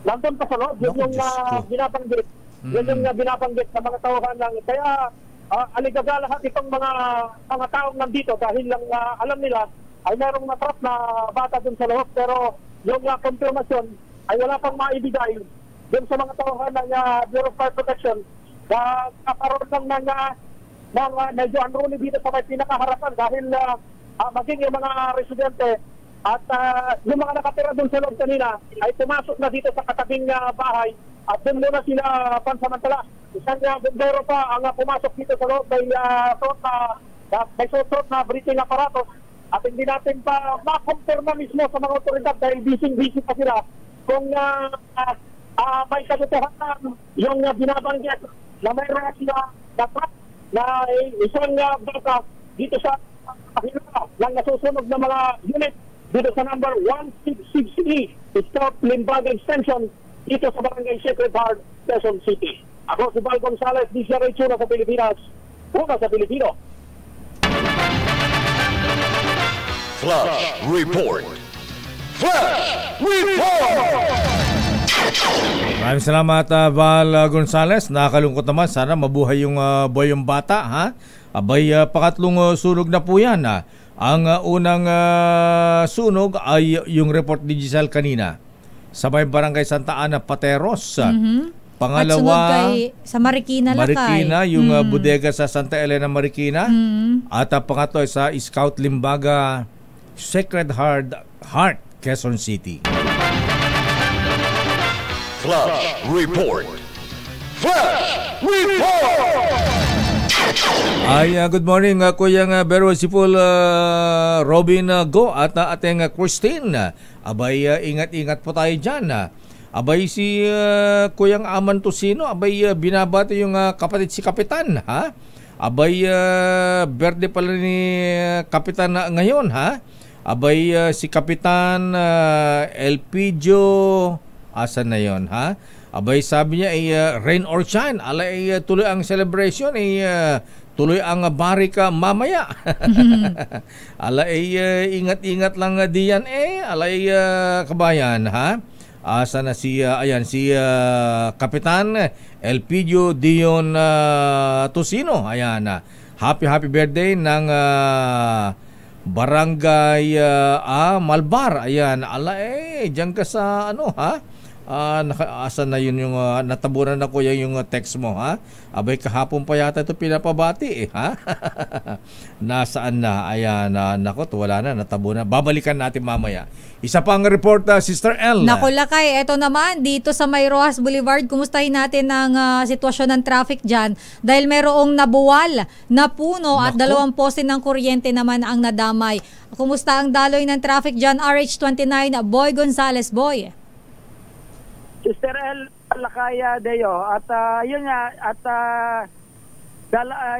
Nandun pa sa loob. Yun yung binabanggit. Yun yung binabanggit ng mga tauhan lang. Kaya aligaga lahat itong mga taong nandito dahil lang alam nila ay merong natrap na bata dun sa loob. Pero yung konfirmasyon ay wala pang maibigay dun sa mga tauhan ng Bureau of Fire Protection na kaparoon lang ng medyo unruly dito sa may pinakaharapan dahil maging yung mga residente at yung mga nakatira dun sa loob kanina ay pumasok na dito sa katabing bahay at dun muna sila pansamantala. Isang bombero pa ang pumasok dito sa loob may suot na breathing apparatus at hindi natin pa makumpirma mismo sa mga otoridad dahil busy pa sila kung may katotohanan yung binabanggit na mayroon sila na isang bata dito sa kahilala ng nasusunog na mga unit dito sa number 166E Scout Limbaga Extension dito sa Barangay Sacred Heart, Quezon City. Ako si Val Gonzales, DCRH una sa Pilipinas, una sa Pilipino. Flash Report. Flash Report! Maraming salamat, Val Gonzales. Nakakalungkot naman. Sana mabuhay yung boyong bata, ha? Abay, pangatlong sunog na po yan. Ang unang sunog ay yung report ni Giselle kanina sa may barangay Santa Ana, Pateros. Pangalawa, sa Marikina, yung bodega sa Santa Elena, Marikina. At pangatlo sa Scout Limbaga, Sacred Heart, Quezon City. Flash Report. Flash Report! Ay, good morning, Kuyang Bero Sipul, Robin Go at ating Christine. Abay, ingat-ingat po tayo dyan. Abay, si Kuyang Aman Tosino, abay, binabati yung kapatid si Kapitan, ha? Abay, birthday pala ni Kapitan ngayon, ha? Abay, si Kapitan Elpidio, asan na yon, ha? Abay, sabi niya ay rain or shine, alay tuloy ang celebration, tuloy ang barika mamaya. Alay ingat-ingat lang diyan alay kabayan, ha? Asa na si Kapitan Elpidio Dion Tosino. Ayan, happy birthday ng Barangay Malbar. Ayan, diyan ka sa ano, ha? Asa na yun yung natabunan na kuya yung text mo, ha? Abay, kahapon pa yata ito pinapabati, ha? Nasaan na? Ayan, nakot, wala na, natabunan. Babalikan natin mamaya. Isa pang report, Sister L. Naku, Lakay, eto naman, dito sa May Rojas Boulevard, kumustahin natin ang sitwasyon ng traffic dyan dahil mayroong nabuwal na puno at 2 poste ng kuryente naman ang nadamay. Kumusta ang daloy ng traffic dyan? RH29, Boy Gonzales, Boy. Sister L, Lakay Deo. At yun nga, at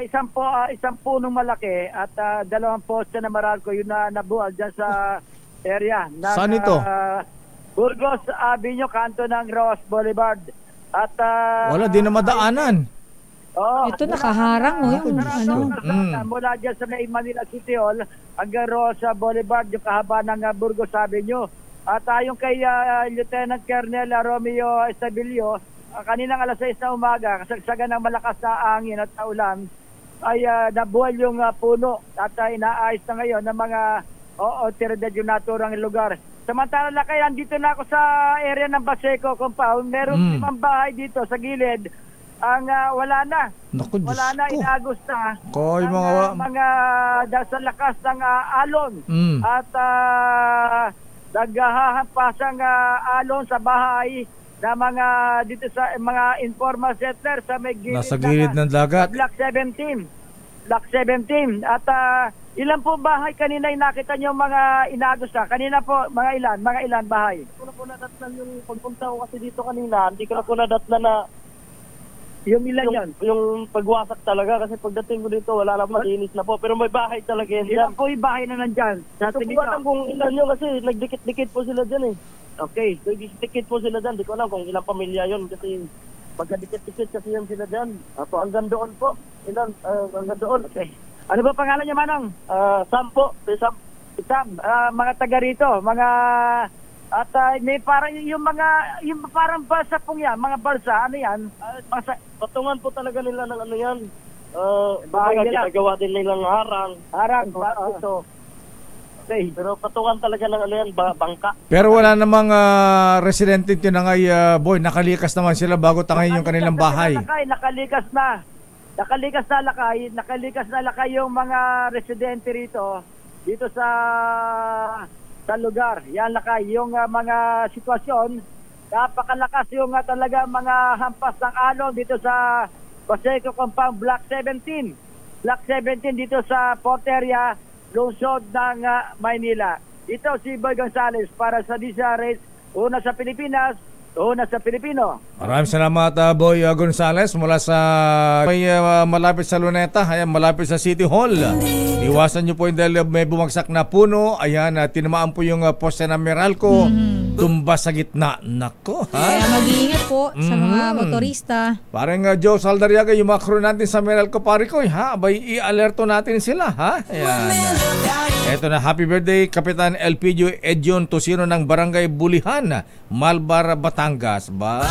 isang punong malaki at dalawang poste na Meralco yun na nabuhal dyan sa area. Saan ito? Burgos Avenue, kanto ng Ross Boulevard. At wala din na madaanan. Ito nakaharang mula dyan sa may Manila City Hall hanggang Ross Boulevard, yung kahaba ng Burgos Avenue. At yung kay Lieutenant Colonel Romeo Estabilio, kaninang alas 6 na umaga, kasagsagan ng malakas na hangin at ulan, ay nabuhal yung puno at inaayos na ngayon ng mga otoridad yung naturang lugar. Samantala na kaya andito na ako sa area ng Baseco compound. Meron 5 bahay dito sa gilid. Ang wala na. Naku, wala na, inagos na. Koy, mga dahil sa lakas ng alon. At naghahampasang alon sa bahay na mga dito sa mga informal settler sa may gilid, nasa gilid ng dagat. Block 17. At ilan po bahay kanina nakita niyo mga inagos na? Kanina po mga ilan bahay? Hindi ko na po nadatnan yung pagpunta ko kasi dito kanina. Hindi ko na po nadatnan na yung ilan yan? Yung pagwasak talaga kasi pagdating ko dito wala na malinis na po. Pero may bahay talaga yan. Ilan po yung bahay na nandyan? Hindi ko alam kung ilan yun kasi nagdikit-dikit po sila dyan eh. Okay, nagdikit po sila dyan. Hindi ko alam kung ilang pamilya yun kasi pagkadikit-dikit kasi yan sila dyan. Apo, hanggang doon po. Ilan? Hanggang doon. Okay. Ano ba pangalan niya, Manong? Sam po. Sam. Mga taga rito. Mga... At may parang yung parang balsa pong yan, mga balsa, ano yan? Patungan po talaga nila ng ano yan. Bahay nila. Ginagawa din nilang harang. Ito. Okay. Pero patungan talaga ng ano yan, bangka. Pero wala namang residente yun na ngay, boy, nakalikas naman sila bago tangayin yung kanilang bahay. Nakalikas na lakay yung mga residente rito, dito sa lugar. Yan lakay yung mga sitwasyon. Napakalakas yung talaga mga hampas ng alon dito sa Baseco Compound Block 17. Block 17 dito sa Port Area, lungsod ng Maynila. Ito si Boy Gonzales para sa DZRH, una sa Pilipinas, una sa Pilipino. Maraming salamat Boy Gonzales mula sa malapit sa Luneta, ayan, malapit sa City Hall. Iwasan nyo po yung dahil may bumagsak na puno. Ayan, tinamaan po yung poste ng Meralco. Tumba sa gitna. Nako, ha? Kaya mag-iingat po sa mga motorista. Parang Joe Saldariaga, yung mga crew natin sa Meralco, pare ko, ha? Abay, i-alerto natin sila, ha? Ayan. Eto na, happy birthday, Kapitan Elpidio Edjon Tosino ng Barangay Bulihan, Malbar, Batangas. Ba?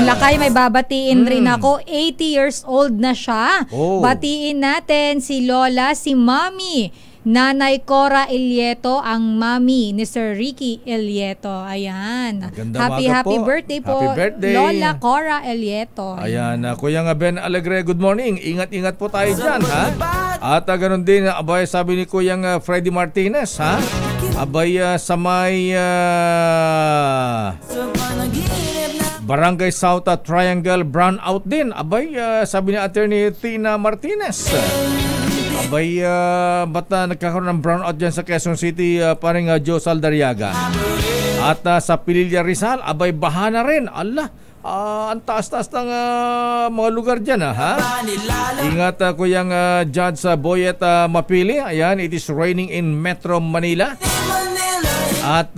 Lakay, may babatiin rin ako. 80 years old na siya. Batiin natin si Lola, si Mami, Nanay Cora Elieto, ang mami ni Sir Ricky Elieto. Ayan. Happy birthday po. Happy birthday. Lola Cora Elieto. Ayan. Kuya nga Ben Alegre, good morning. Ingat-ingat po tayo dyan, ha? At ganun din, abay, sabi ni Kuyang Freddy Martinez, ha? Abay, sa may Barangay South Triangle brownout din. Abay, sabi ni Attorney Tina Martinez. Abay, ba't nagkakaroon ng brownout dyan sa Quezon City, paring Joe Saldariaga? At sa Pililla Rizal, abay, baha na rin. Allah, ang taas-taas ng mga lugar dyan, ha? Ingat, Kuyang Judge Boyet Mapili. Ayan, it is raining in Metro Manila. At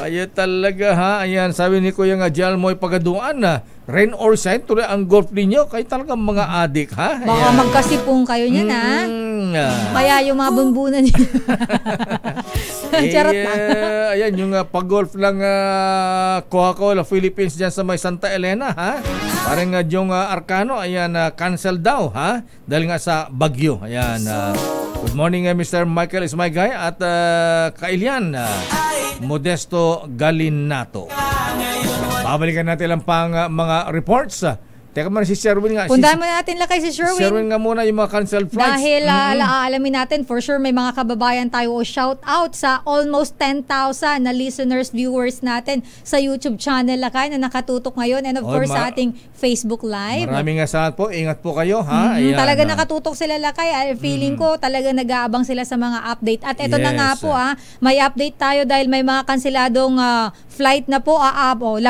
kaya talaga, ha? Ayan, sabi ni Kuya Jalmoy Pagaduan na rain or shine, tuloy ang golf ninyo. Kayo talaga mga adik, ha? Ayan. Baka magkasipong kayo niyan, ha? Kaya yung mga bunbunan niyo. Charot na. Ayan, yung pag-golf lang Coca-Cola Philippines dyan sa may Santa Elena, ha? Parang yung Arcano, ayan, cancel daw, ha? Dahil nga sa bagyo. Ayan, good morning, Mr. Michael is my guy. At Kailian, Modesto Galinato. Babalikan natin lang pang mga reports. Teka muna si Sherwin nga. Puntahan muna natin lakay si Sherwin. Sherwin nga muna yung mga canceled flights. Dahil alaalamin natin, for sure may mga kababayan tayo o shout out sa almost 10,000 na listeners, viewers natin sa YouTube channel lakay na nakatutok ngayon. And of course sa ating Facebook Live. Maraming salamat po. Ingat po kayo, ha? Ayan, talaga nakatutok sila lakay. Feeling ko talaga nag-aabang sila sa mga update. At ito na nga po, may update tayo dahil may mga kanseladong flight na po, 17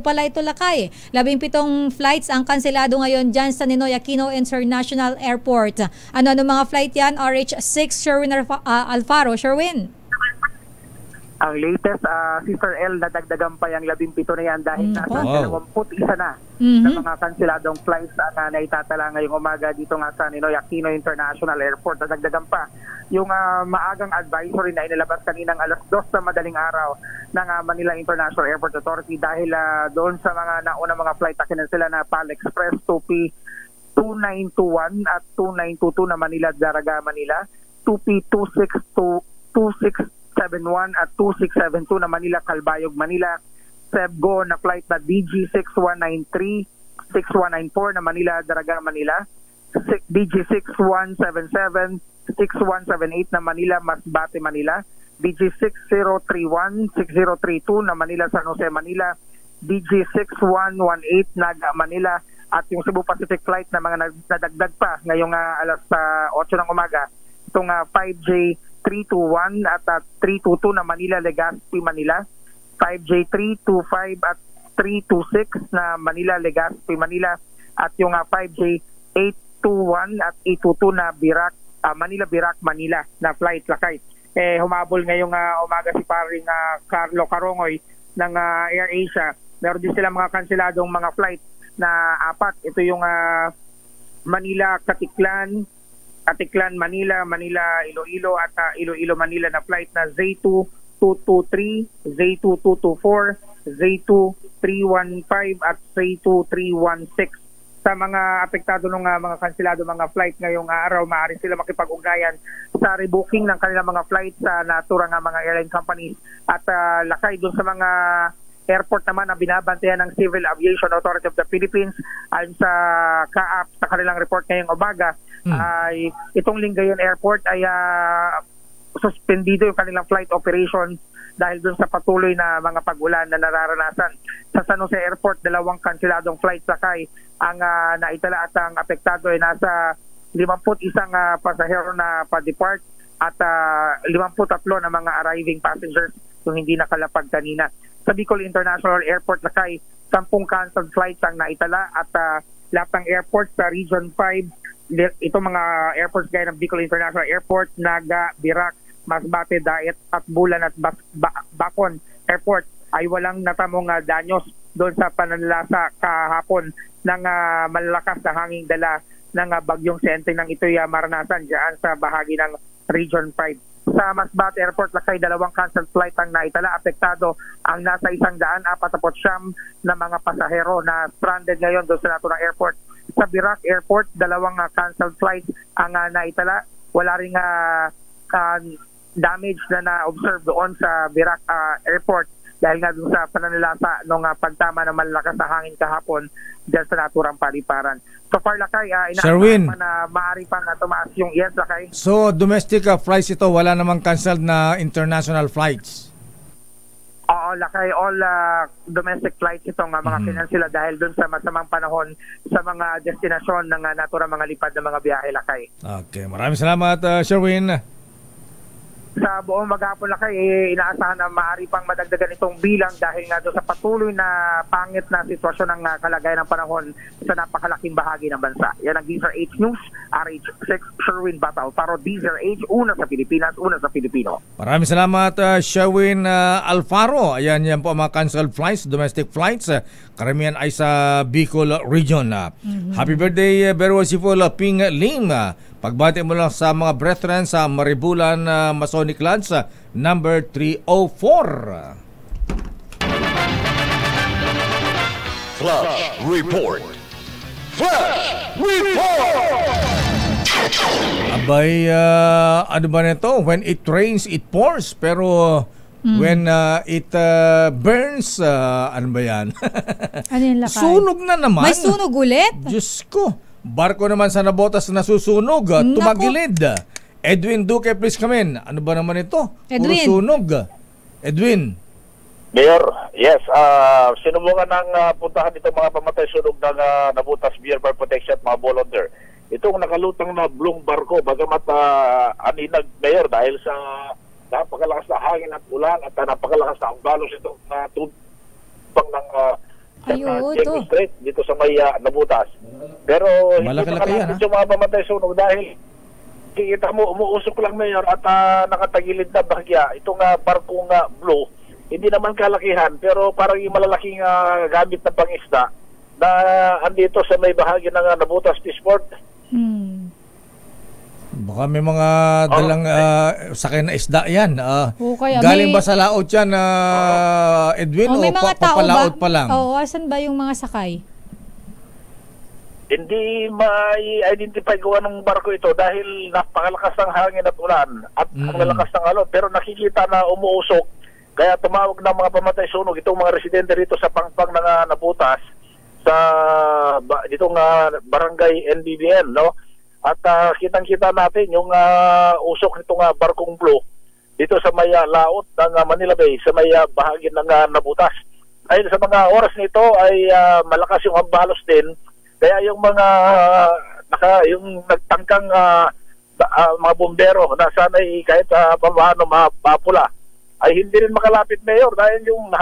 pala ito lakay. 17 flights ang kanselado ngayon dyan sa Ninoy Aquino International Airport. Ano mga flight yan? RH6, Sherwin Alfaro. Sherwin? Ang latest, Sister L, nadagdagan pa yung 17 na yan dahil nasa 21 na sa mga kanseladong flights na naitatala ngayong umaga dito nga sa Ninoy Aquino International Airport. Nadagdagan pa yung maagang advisory na inilabas kaninang alas 2 sa madaling araw ng Manila International Airport Authority dahil doon sa mga nauna mga flight na kinansela na PAL Express 2P 2921 at 2922 na Manila Daraga Manila, 2P 2671 at 2672 na Manila Calbayog Manila, Sebgo na flight na DG 6193 6194 na Manila Daraga Manila, DG 6177 6178 na Manila Masbate Manila, DG 6031 6032 na Manila San Jose Manila, DG 6118 Naga Manila, at yung Cebu Pacific flight na mga nadagdag pa ngayong alas 8 ng umaga, itong 5J 321 at 322 na Manila Legazpi Manila, 5J 325 at 326 na Manila Legazpi Manila, at yung 5J 821 at 822 na Manila Birac Manila na flight lakay. Humabol ngayong umaga si paring Carlo Carongoy ng AirAsia. Meron din sila mga kanseladong mga flight na 4. Ito yung Manila Katiklan Manila, Manila Iloilo at Iloilo Manila na flight na Z2223, Z2224, Z2315 at Z2316. Sa mga apektado ng mga kanselado mga flight ngayong araw, maaari sila makipag-ugnayan sa rebooking ng kanilang mga flight sa naturang mga airline companies. At lakay doon sa mga airport naman na binabantayan ng Civil Aviation Authority of the Philippines, ayon sa CAAP sa kanilang report ngayong umaga, ay itong Lingayen Airport ay suspendido yung kanilang flight operation dahil dun sa patuloy na mga pag-ulan na nararanasan. Sa San Jose Airport, 2 kanseladong flight sakay ang naitala at ang apektado ay nasa 51 pasahero na pa-depart at 53 na mga arriving passengers yung hindi nakalapag kanina. Sa Bicol International Airport lakay, 10 canceled flights ang naitala at lahat ng airports sa Region 5, ito mga airports gaya ng Bicol International Airport, Naga, Birac, Masbate, Daet at Bulan at Bacon Airport ay walang natamong danyos doon sa pananalasa kahapon ng malalakas na hanging dala ng bagyong Senteng nang ito'y maranasan dyan sa bahagi ng Region 5. Sa Masbate Airport lakay, 2 canceled flight ang naitala. Apektado ang nasa 149 na mga pasahero na stranded ngayon doon sa naturang airport. Sa Birac Airport, 2 canceled flight ang naitala. Wala ring damage na na-observe doon sa Birac Airport dahil nga doon sa pananalasa ng pagtama ng malalakas na hangin kahapon dyan sa naturang paliparan. So far lakay, inaasahan pa na maaari pang tumaas yung lakay. So domestic flights ito, wala namang canceled na international flights? Oo, lakay, all domestic flights itong mga kinansela dahil doon sa masamang panahon sa mga destinasyon ng naturang mga lipad na mga biyahe lakay. Okay, maraming salamat Sherwin. Sa buong maghapon lakay, inaasahan na maaari pang madagdagan itong bilang dahil nga doon sa patuloy na pangit na sitwasyon ng kalagayan ng panahon sa napakalaking bahagi ng bansa. Yan ang DZRH News, RH6 Sherwin Batal, para DZRH, una sa Pilipinas, una sa Pilipino. Maraming salamat Sherwin Alfaro. Ayan, yan po ang mga canceled flights, domestic flights. Karamihan ay sa Bicol Region. Happy birthday, very worshipful Ping Lim. Pagbati mo lang sa mga brethren sa Maribulan Masonic Lodge number 304. Flash Report. Flash Report! Abay, ano ba nito? When it rains, it pours. Pero when it burns, ano ba yan? Ano yung lakay? Sunog na naman. May sunog ulit? Diyos ko. Barko naman sa nabotas na nasusunog, tumagilid. Edwin Duque, please come in. Ano ba naman ito? Edwin. Puro sunog. Edwin. Mayor, yes, sinubukan ng puntahan itong mga pamatay sunog ng nabutas Beer Fire Protection at mga volunteer. Itong nakalutang na blong barko, bagamat aninag, Mayor, dahil sa napakalakas na hangin at ulan at napakalakas na ambalos itong tubang ng Diego Strait dito sa may Nabutas. Pero hindi makalapit yung mga pamatay sunog dahil kikita mo, umuusok lang, Mayor, at nakatagilid na bahagya. Itong barkong blue, hindi naman kalakihan, pero parang yung malalaking gamit na pangisda na andito sa may bahagi ng Nabutas Fishport. Baka may mga dalang sakay na isda yan. Galing ba sa laot yan, Edwin, o papalaot pa lang? Asan ba yung mga sakay? Hindi ma-identify ko anong barko ito dahil napakalakas ng hangin at ulan at ang lalakas ng alon. Pero nakikita na umuusok, kaya tumawag ng mga pamatay sunog itong mga residente rito sa pangpang ng Nabutas sa ditong barangay NBBN, no? At kitang-kita natin yung usok nitong barkong blue dito sa may laot ng Manila Bay, sa may bahagi ng Nabutas. Dahil sa mga oras nito ay malakas yung ambalos din, kaya yung mga yung nagtangkang mga bumbero na sana'y kahit paano mapula ay hindi rin makalapit, Mayor, dahil yung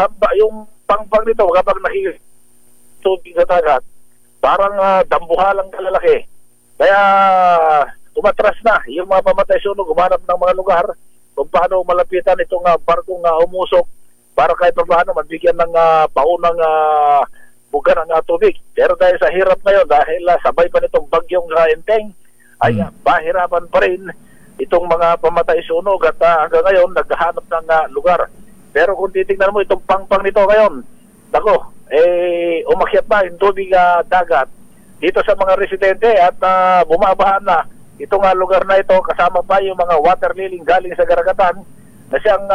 pangpang nito kapag nakikitubig sa dagat parang dambuhalang kalalaki. Kaya umatras na yung mga pamatay sunog, umanap ng mga lugar kung paano malapitan itong barkong umusok para kahit paano magbigyan ng paunang buga ng tubig. Pero dahil sa hirap ngayon, dahil sabay pa nitong bagyong Enteng, ay bahirapan pa rin itong mga pamatay sunog at hanggang ngayon naghahanap ng lugar. Pero kung titignan mo itong pangpang nito ngayon, nako, umakyat na yung tubig dagat dito sa mga residente at bumabahan na itong lugar na ito, kasama pa yung mga water lily galing sa Garagatan na siyang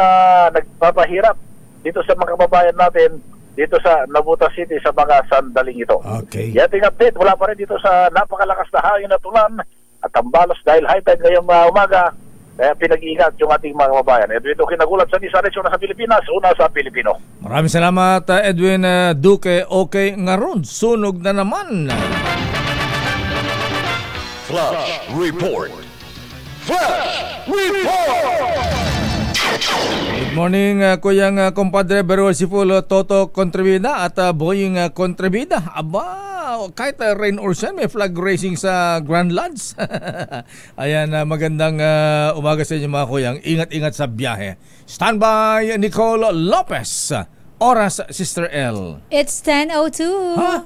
nagpapahirap dito sa mga kababayan natin dito sa Nabutas City sa mga sandaling ito. Okay. Yating update, wala pa rin dito sa napakalakas na hangin at ulan at tambalos dahil high tide ngayong umaga. Kaya pinag-iingat yung ating mga kababayan. Edwin Duque nagulat sa Nisaretsyo na sa Pilipinas, una sa Pilipino. Maraming salamat, Edwin Duque. Okay nga ron, sunog na naman. Flash Report. Flash Report! Good morning, kuyang kompadre Berol Sifulo, Toto Contrevida at Boying Contrevida. Aba, kahit rain or shine, may flag racing sa Grand Lodge. Ayan, magandang umaga sa inyo mga kuyang. Ingat-ingat sa biyahe. Standby, Nicole Lopez. Oras, Sister L. It's 10:02. Huh?